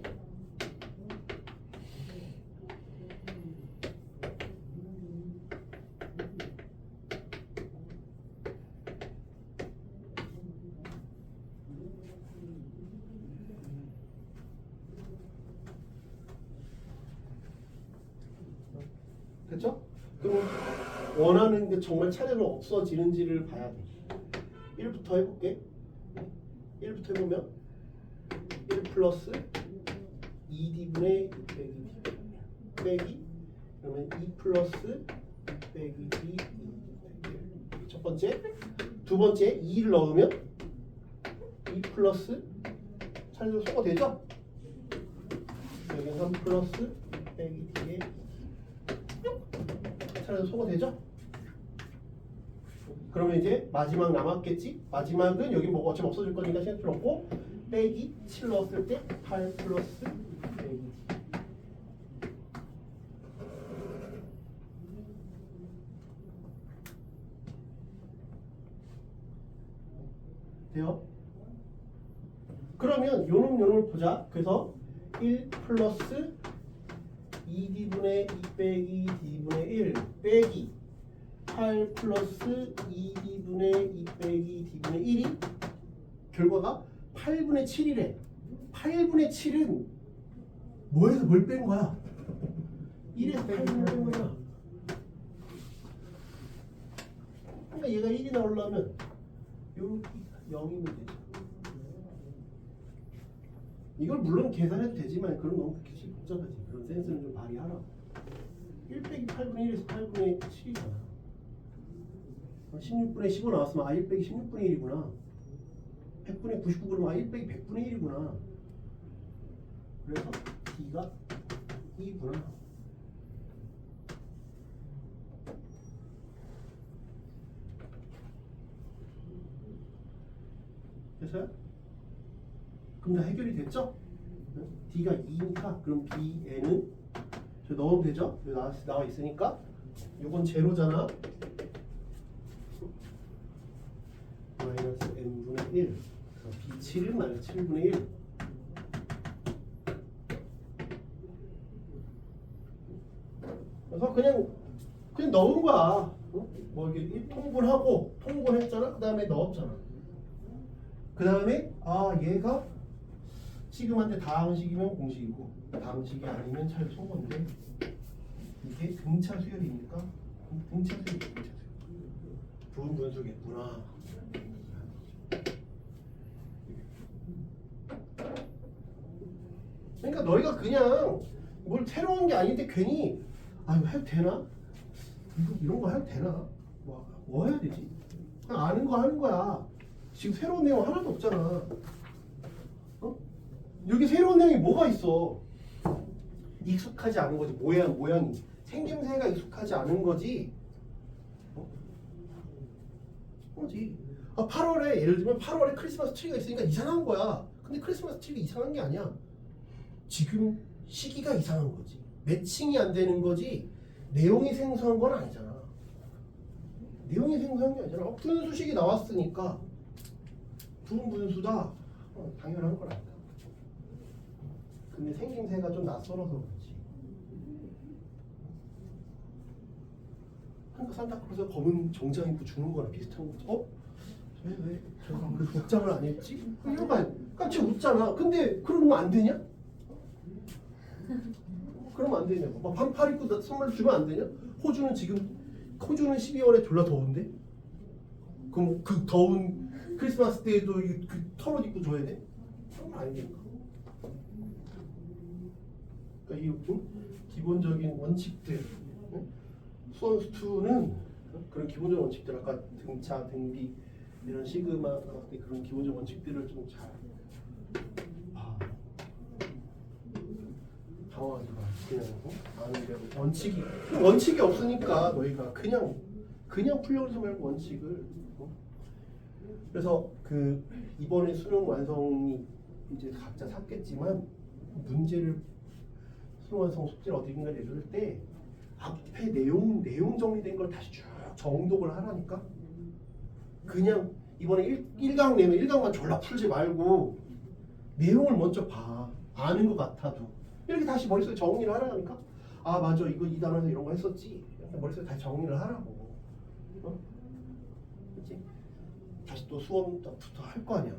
됐죠? 그럼 원하는 게 정말 차례로 없어지는지를 봐야 돼. 1부터 해볼게. 1부터 해보면 1 플러스 2d분의 2 빼기 d 빼기 그러면 2 플러스 2 빼기 d 첫 번째. 두 번째 2를 넣으면 2 플러스 차례로 소거 되죠? 여기 3 플러스 2 빼기 d의 차례로 소거 되죠? 그러면 이제 마지막 남았겠지? 마지막은 여기 뭐 어차피 없어질 거니까 신경 필요 없고 빼기 7 넣었을 때 8 플러스 빼기 돼요? 그러면 요놈을 보자. 그래서 1 플러스 2d분의 2 빼기 d분의 1 빼기 8 플러스 2d분의 2 빼기 d분의 1이 결과가 8분의 7이래. 8분의 7은 뭐에서 뭘 뺀 거야? 1에서 8분의 뺀 거야. 그러니까 얘가 1이 나오려면 요렇게 0이면 되죠. 이걸 물론 계산해도 되지만 그런 건 그렇게 복잡하지. 그런 센스는 좀 발휘하라. 1 빼기 8분의 1에서 8분의 7이잖아. 16분의 15 나왔으면 1 빼기 16분의 1이구나. 100분의 99 그러면 1 빼기 100분의 1이구나. 그래서 D가 2구나. 됐어요? 그럼 다 해결이 됐죠? D가 2니까 그럼 Bn은 저 넣으면 되죠? 여기 나와 있으니까 요건 제로잖아. 마이너스 n분의 1 B7은 마이너스 7분의 1. 그래서 그냥 넣은 거야. 뭐 이게 통분했잖아. 그 다음에 넣었잖아. 그 다음에 얘가 시그마인데 다항식이면 공식이고 다항식이 아니면 차유소 건데 이게 등차 수열이니까 등차 수열. 부분 분수겠구나. 그러니까 너희가 그냥 뭘 새로운 게 아닌데 괜히 이거 해도 되나? 이런 거 해도 되나? 뭐 해야 되지? 그냥 아는 거 하는 거야. 지금 새로운 내용 하나도 없잖아. 여기 새로운 내용이 뭐가 있어? 익숙하지 않은 거지. 모양이 생김새가 익숙하지 않은 거지. 뭐지? 8월에 예를 들면 8월에 크리스마스 트리가 있으니까 이상한 거야. 근데 크리스마스 트리가 이상한 게 아니야. 지금 시기가 이상한 거지. 매칭이 안 되는 거지. 내용이 생소한 건 아니잖아. 내용이 생소한 게 아니잖아. 분수식이 나왔으니까 분수다. 당연한 거라. 근데 생김새가 좀 낯설어서 그렇지. 그러니까 산타클로스가 검은 정장 입고 죽는 거랑 비슷한 거지. 왜 그 복장을 안 했지? 이런 거 깜짝 웃잖아. 근데 그러면 안 되냐? 그러면 안 되냐고. 막 반팔 입고 선물 주면 안 되냐? 호주는 12월에 졸라 더운데? 그럼 그 더운 크리스마스 때에도 그 털옷 입고 줘야 돼? 그런 거 아니니까. 그러니까 이 기본적인 원칙들, 수원수2는 그런 기본적인 원칙들, 아까 등차, 등비 이런 시그마 나왔을 때 그런 기본적 원칙들을 좀 잘 당황하지 마. 그냥 아는 대로 원칙이 없으니까 너희가 그냥 풀려고 하지 말고 원칙을. 그래서 그 이번에 수능 완성이 이제 각자 샀겠지만 문제를 수능 완성 숙제를 어디인가 내줄 때 앞에 내용 정리된 걸 다시 쭉 정독을 하라니까. 그냥 이번에 1강 내면 1강만 졸라 풀지 말고 내용을 먼저 봐. 아는 것 같아도 이렇게 다시 머릿속에 정리를 하라니까. 맞아, 이거 이 단어에서 이런 거 했었지. 머릿속에 다시 정리를 하라고. 그렇지? 다시 또 수험부터 할 거 아니야.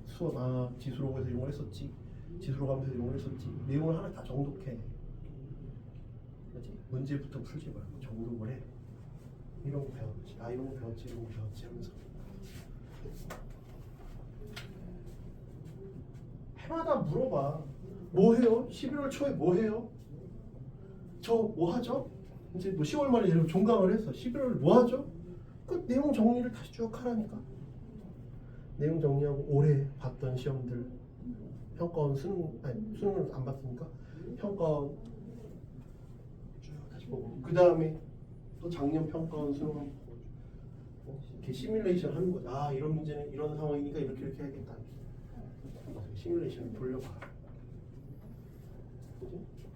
수험 지수로 가서 이런 거 했었지. 지수로 가면서 이런 거 했었지. 내용을 하나 다 정독해. 그렇지? 문제부터 풀지 말고 정독을 해. 이런 거 배웠지. 이런 거 배웠지. 이런 거 배웠지 하면서. 해마다 물어봐. 뭐 해요? 11월 초에 뭐 해요? 저 뭐 하죠? 이제 뭐 10월 말에 예를 들어 종강을 했어. 11월 뭐 하죠? 그 내용 정리를 다시 쭉 하라니까. 내용 정리하고 올해 봤던 시험들 평가원 수능을 안 봤으니까 평가원 쭉 다시 보고, 그 다음에 또 작년 평가원 수능 한번 보고 이렇게 시뮬레이션 하는 거죠. 이런 문제는 이런 상황이니까 이렇게 해야겠다. 시뮬레이션을 돌려봐. 그치?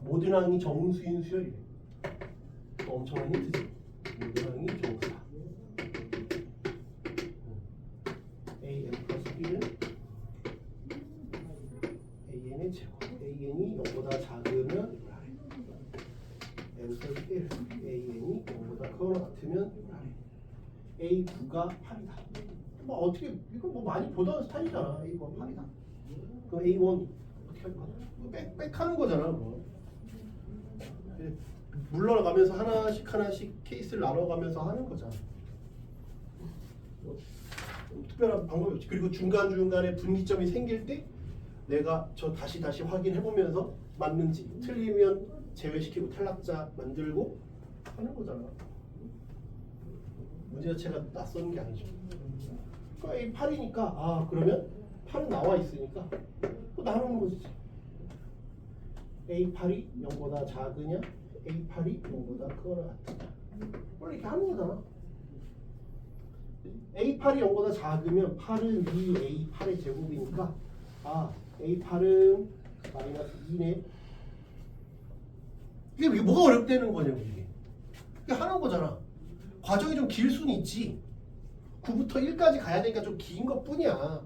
모든 항이 정수인 수열이래. 엄청난 힌트지. 모든 항이 정수다. an 플러스 b는 an의 제곱. an이 0보다 작으면 n 플러스 1. an이 0보다 크거나 같으면 a9가 8이다. 어떻게 이거 뭐 많이 보던 스타일이잖아. a9가 8이다. 그럼 a1 어떻게 할 거야? 빽하는 거잖아. 뭐. 물러가면서 하나씩 케이스를 나눠가면서 하는 거잖아. 특별한 방법이 없지. 그리고 중간중간에 분기점이 생길 때 내가 다시 확인해보면서 맞는지, 틀리면 제외시키고 탈락자 만들고 하는 거잖아. 문제 자체가 낯선 게 아니죠. 그러니까 A 8이니까 아 그러면 8은 나와 있으니까 또 나누는 거지. A 8이 0보다 작으냐 A 8이 0보다 크거나 같으냐. 원래 이렇게 하는 거잖아. A 8이 0보다 작으면 8은 2A 8의 제곱이니까 아 A 8은 마이너스 2네. 이게 뭐가 어렵다는 거냐고 이게. 이게 하는 거잖아. 과정이 좀 길 수는 있지. 9부터 1까지 가야 되니까 좀 긴 것 뿐이야.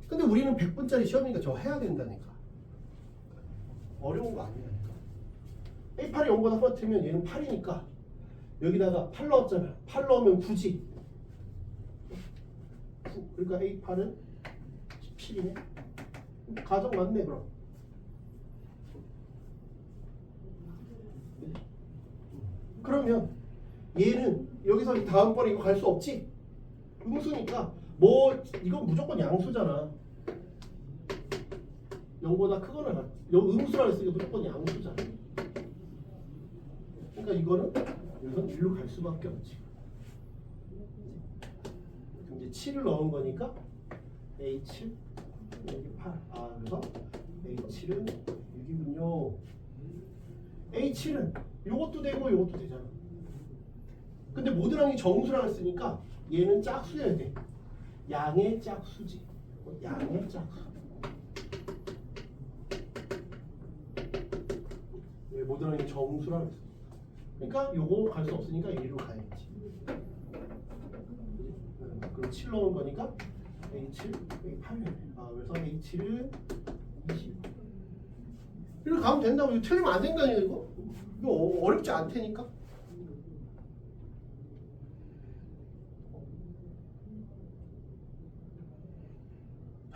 근데 우리는 100분짜리 시험이니까 저거 해야 된다니까. 어려운 거 아니야. A8이 0보다 똑같으면 얘는 8이니까 여기다가 8 넣었잖아. 8 넣으면 9지. 9. 그러니까 A8은 17이네. 가정 맞네 그럼. 그러면 얘는 여기서 다음번에 이거 갈 수 없지? 음수니까 뭐 이건 무조건 양수잖아. 0보다 크거나 같. 음수라 했으니까 무조건 양수잖아. 그러니까 이거는 여기서 1로 갈 수밖에 없지. 이제 7을 넣은 거니까 A7 여기 8. 아 그래서 A7은 6이군요. A7은 요것도 되고 요것도 되잖아. 근데 모든 항이 정수라고 했으니까 얘는 짝수여야 돼. 양의 짝수지. 양의 짝수. 왜 모든 항이 정수라고 했어. 그러니까 요거 갈 수 없으니까 얘로 가야지. 그럼 7 넣은 거니까 A7, A8이네. 아 그래서 A7은 20. 이렇게 가면 된다고. 이거 틀리면 안 된다니까 이거. 이거 어렵지 않다니까.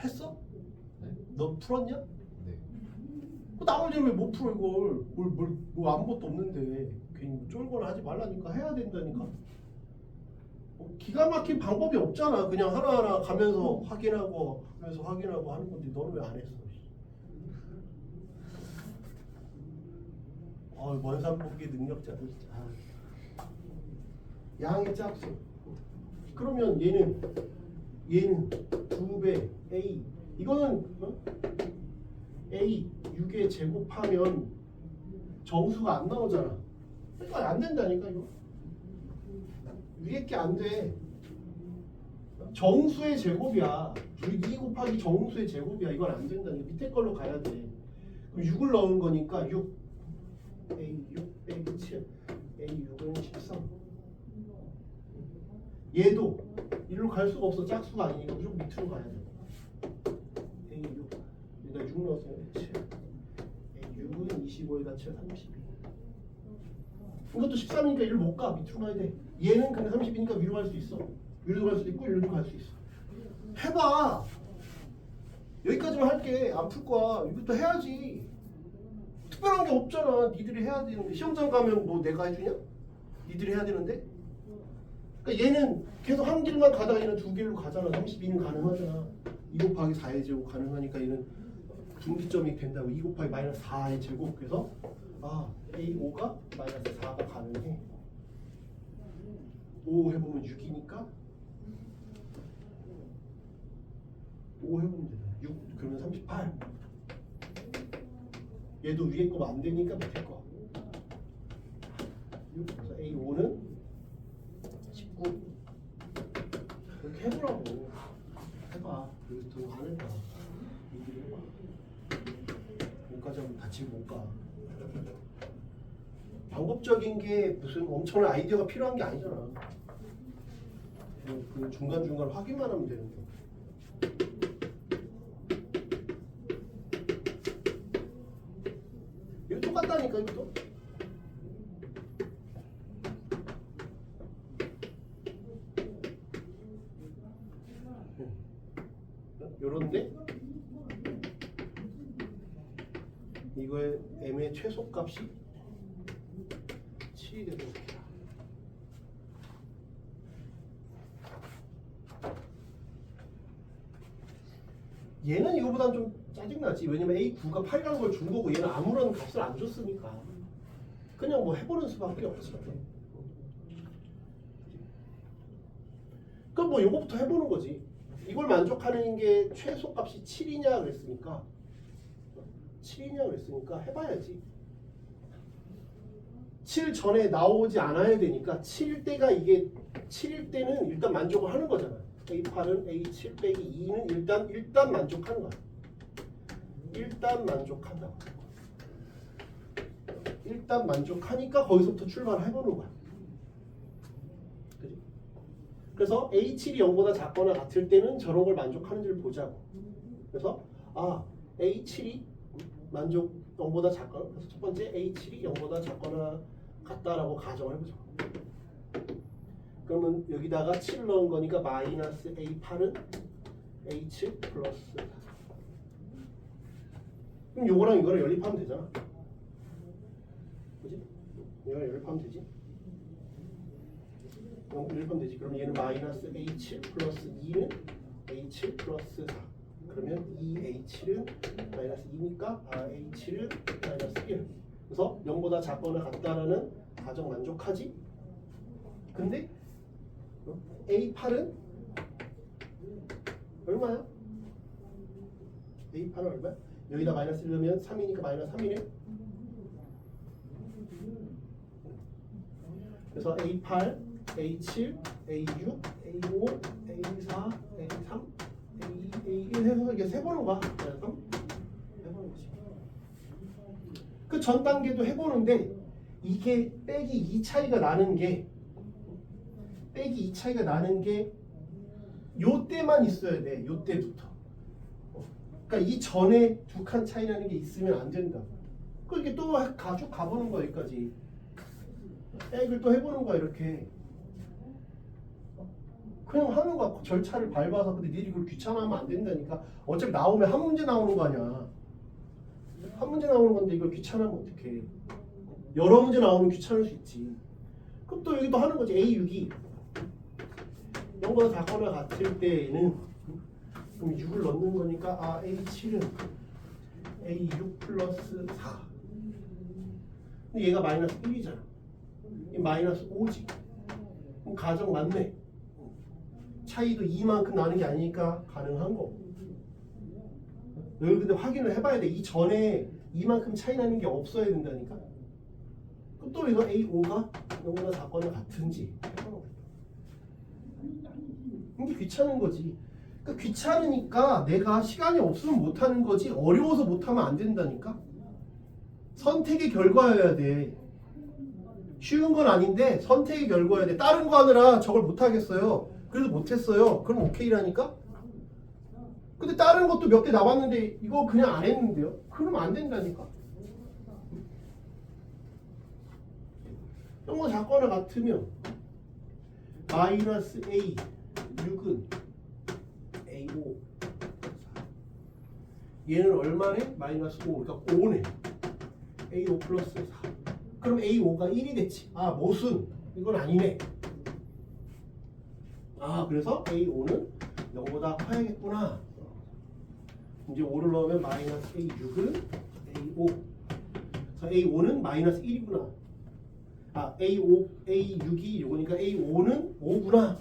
했어? 네? 너 풀었냐? 네. 나머지는 왜 못 풀어 이걸? 뭐 아무것도 없는데 괜히 쫄거나 하지 말라니까. 해야 된다니까. 기가 막힌 방법이 없잖아. 그냥 하나하나 가면서 확인하고 하는 건데 너는 왜 안 했어? 원산복귀 능력자들 진짜. 양의 짝수. 그러면 얘는 2배 A. 이거는 A 6에 제곱하면 정수가 안 나오잖아. 그러니까 안 된다니까 이거. 위에 게 안 돼. 정수의 제곱이야. 2 곱하기 정수의 제곱이야. 이건 안 된다니까. 밑에 걸로 가야 돼. 그럼 6을 넣은 거니까 6 A6 빼기 7 A6은 13. 얘도 일로 갈 수가 없어. 짝수가 아니니까 무조건 밑으로 가야 돼. A6 여기다 6 넣었어요. 7 A6은 25에다 7 32. 이것도 13이니까 일로 못 가. 밑으로 가야 돼. 얘는 근데 30이니까 위로 갈 수 있어. 위로 갈 수도 있고 일로도 갈 수 있어. 해봐. 여기까지만 할게. 안 풀 거야. 이것도 해야지. 특별한 게 없잖아. 니들이 해야 되는데. 시험장 가면 뭐 내가 해주냐? 니들이 해야 되는데. 그러니까 얘는 계속 한 길만 가다가 얘는 두 길로 가잖아. 32는 가능하잖아. 2 곱하기 4의 제곱 가능하니까 얘는 분기점이 된다고. 2 곱하기 마이너스 4의 제곱. 그래서 A5가 마이너스 4가 가능해. 5 해보면 6이니까 5 해보면 되잖아. 6 그러면 38. 얘도 위에 거 안 되니까 밑에 거. 6 그래서 A5는 19. 이렇게 해보라고. 해봐. 그래서 더 안 해봐. 얘기를 해봐. 여기까지 하면 다치고 못 가. 방법적인 게 무슨 엄청난 아이디어가 필요한 게 아니잖아. 그 중간중간 확인만 하면 되는 거. 이거 똑같다니까 이것도. 요런데 이거의 m의 최소값이 7이 되도록 해라. 얘는 이거보다는 좀 짜증나지. 왜냐면 A9가 8이라는 걸 준 거고 얘는 아무런 값을 안 줬으니까 그냥 뭐 해보는 수밖에 없지. 그럼 뭐 요거부터 해보는 거지. 이걸 만족하는 게 최소값이 7이냐 그랬으니까 7이냐 그랬으니까 해봐야지. 7 전에 나오지 않아야 되니까 7일 때가 이게 7일 때는 일단 만족을 하는 거잖아. A8은 A7 빼기 2는 일단 만족하는 거야. 일단 만족한다고. 일단 만족하니까 거기서부터 출발을 해보는 거야. 그지? 그래서 A7이 0보다 작거나 같을 때는 저런 걸 만족하는지를 보자고. 그래서 A7이 만족 0보다 작거나, 그래서 첫 번째 A7이 0보다 작거나 같다라고 가정을 해보자. 그러면 여기다가 7 넣은 거니까 마이너스 A8은 A7 플러스 4. 그럼 요거랑 이거랑 연립하면 되잖아. 그지? 얘가 연립하면 되지. 연립하면 되지. 그럼 얘는 마이너스 A7 플러스 2는 A7 플러스 4. 그러면 2A7은 마이너스 2니까 A7은 마이너스 1. 그래서 0보다 작거나 같다라는 가정 만족하지? 근데 A8은 얼마야? A8은 얼마야? 여기다 마이너스 1 넣으면 3이니까 마이너스 3이네. 그래서 A8, A7, A6, A5, A4, A3, A2, A1 해서 이게 세보는 거야. 해보는 거지. 그 전 단계도 해보는데 이게 빼기 2 차이가 나는 게 요 때만 있어야 돼. 요 때부터. 그러니까 이 전에 두 칸 차이 나는 게 있으면 안 된다. 그렇게 또 가쭉 가보는 거야 여기까지. 빼기를 또 해보는 거야 이렇게. 그냥 하는 거야. 절차를 밟아서. 근데 니들이 그걸 귀찮아하면 안 된다니까. 어차피 나오면 한 문제 나오는 거 아니야. 한 문제 나오는 건데 이걸 귀찮아하면 어떡해. 여러 문제 나오면 귀찮을 수 있지. 그럼 또 여기도 하는 거지. A6이 0보다 작거나 같을 때에는 그럼 6을 넣는 거니까 A7은 A6 플러스 4. 근데 얘가 마이너스 1이잖아. 마이너스 5지. 그럼 가정 맞네. 차이도 2만큼 나는 게 아니니까 가능한 거고. 여기 근데 확인을 해봐야 돼. 이 전에 이만큼 차이 나는 게 없어야 된다니까. 그럼 또 여기서 A5가 0보다 작거나 같은지. 이게 귀찮은 거지. 그러니까 귀찮으니까 내가 시간이 없으면 못하는 거지 어려워서 못하면 안 된다니까. 선택의 결과여야 돼. 쉬운 건 아닌데 선택의 결과여야 돼. 다른 거 하느라 저걸 못하겠어요. 그래서 못했어요. 그럼 오케이라니까. 근데 다른 것도 몇 개 나왔는데 이거 그냥 안 했는데요. 그러면 안 된다니까. 이런 거 작거나 같으면 마이너스 A 6은 A5 얘는 얼마네? 마이너스 5. 그러니까 5네. A5 플러스 4. 그럼 A5가 1이 됐지. 모순. 이건 아니네. 그래서 A5는 0보다 커야겠구나. 이제 5를 넣으면 마이너스 A6은 A5. 그래서 A5는 마이너스 1이구나. A6이 이거니까 A5는 5구나.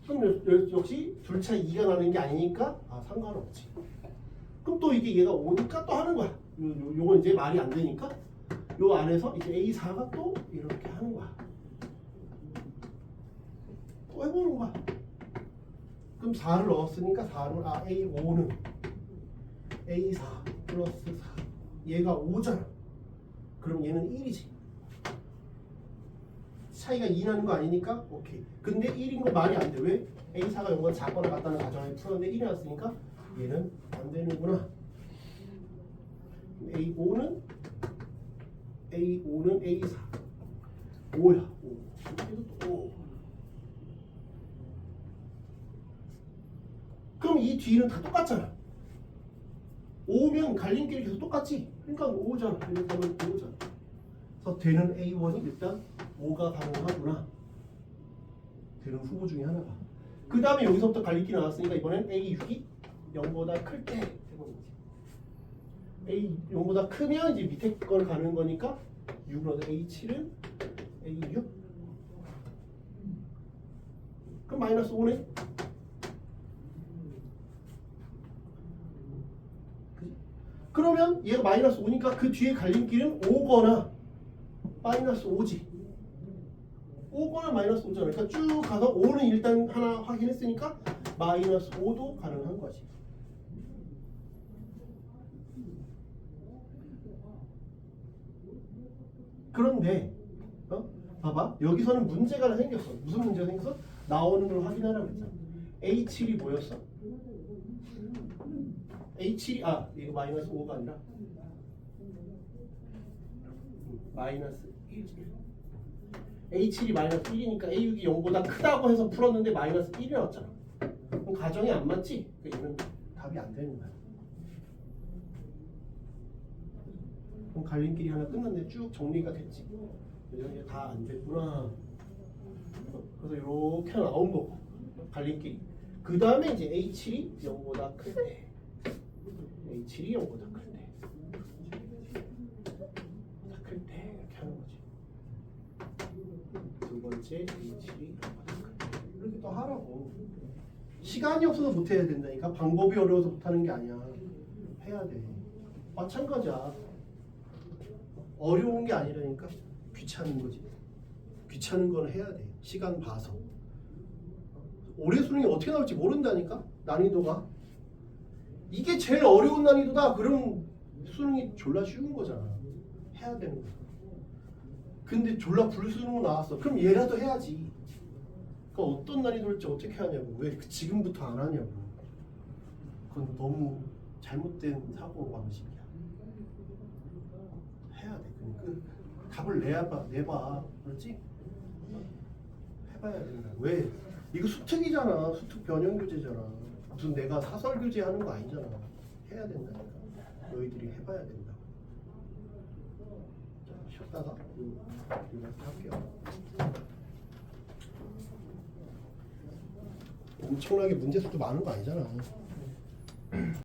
그럼 역시 둘 차이 2가 나는 게 아니니까 상관없지. 그럼 또 이게 얘가 5니까 또 하는 거야. 요건 이제 말이 안 되니까 요 안에서 이제 A4가 또 이렇게 하는 거야. 또 해보는 거야. 그럼 4를 넣었으니까 4를 A5는 A4 플러스 4. 얘가 5잖아. 그럼 얘는 1이지. 차이가 2 나는 거 아니니까 오케이. 근데 1인 거 말이 안 돼. 왜? A4가 0보다 작거나 같다는 가정에 풀었는데 1이 났으니까 얘는 안 되는구나. A5는 A4 5야. 5. 그럼 이 뒤는 다 똑같잖아. 5면 갈림길이 계속 똑같지. 그러니까 5잖아. 이렇게 하면 5잖아. 그래서 되는 A1이 일단 5가 가능하구나. 되는 후보 중에 하나가. 그 다음에 여기서부터 갈림길이 나왔으니까 이번엔 A6이 0보다 클 때 해보는 거지. A 0보다 크면 이제 밑에 걸 가는 거니까 6을 얻어 A7은 A6? 그럼 마이너스 5네? 그러면 얘가 마이너스 5니까 그 뒤에 갈림길은 5거나 마이너스 5지. 5거나 마이너스 5잖아. 그러니까 쭉 가서 5는 일단 하나 확인했으니까 마이너스 5도 가능한 거지. 그런데 봐봐. 여기서는 문제가 하나 생겼어. 무슨 문제가 생겼어? 나오는 걸 확인하라고 했잖아. A7이 뭐였어? A7이 이거 마이너스 5가 아니라 마이너스 1. A7이 마이너스 1이니까 A6이 0보다 크다고 해서 풀었는데 마이너스 1이 나왔잖아. 그럼 가정이 안 맞지? 그러니까 얘는 답이 안 되는 거야. 그럼 갈림길이 하나 끝났네. 쭉 정리가 됐지. 이제 다 안 됐구나. 그래서 이렇게 나온 거고 갈림길이. 그 다음에 이제 A7이 0보다 클 때, A7이 0보다 클 때, 클 때 이렇게 하는 거지. 두 번째 A7이 0보다 클 때. 이렇게 또 하라고. 시간이 없어서 못 해야 된다니까. 방법이 어려워서 못 하는 게 아니야. 해야 돼. 마찬가지야. 어려운 게 아니라니까. 귀찮은 거지. 귀찮은 거는 해야 돼. 시간 봐서. 올해 수능이 어떻게 나올지 모른다니까. 난이도가. 이게 제일 어려운 난이도다. 그럼 수능이 졸라 쉬운 거잖아. 해야 되는 거야. 근데 졸라 불수능 나왔어. 그럼 얘라도 해야지. 그러니까 어떤 난이도일지 어떻게 하냐고. 왜 지금부터 안 하냐고. 그건 너무 잘못된 사고 방식이야. 해야 돼. 그러니까 답을 내봐. 그렇지? 해봐야 된다. 왜? 이거 수특이잖아. 수특 변형 교재잖아. 무슨 내가 사설 교재 하는 거 아니잖아. 해야 된다니까. 너희들이 해봐야 된다. 자, 쉬었다가 이렇게 할게요. 엄청나게 문제 수도 많은 거 아니잖아.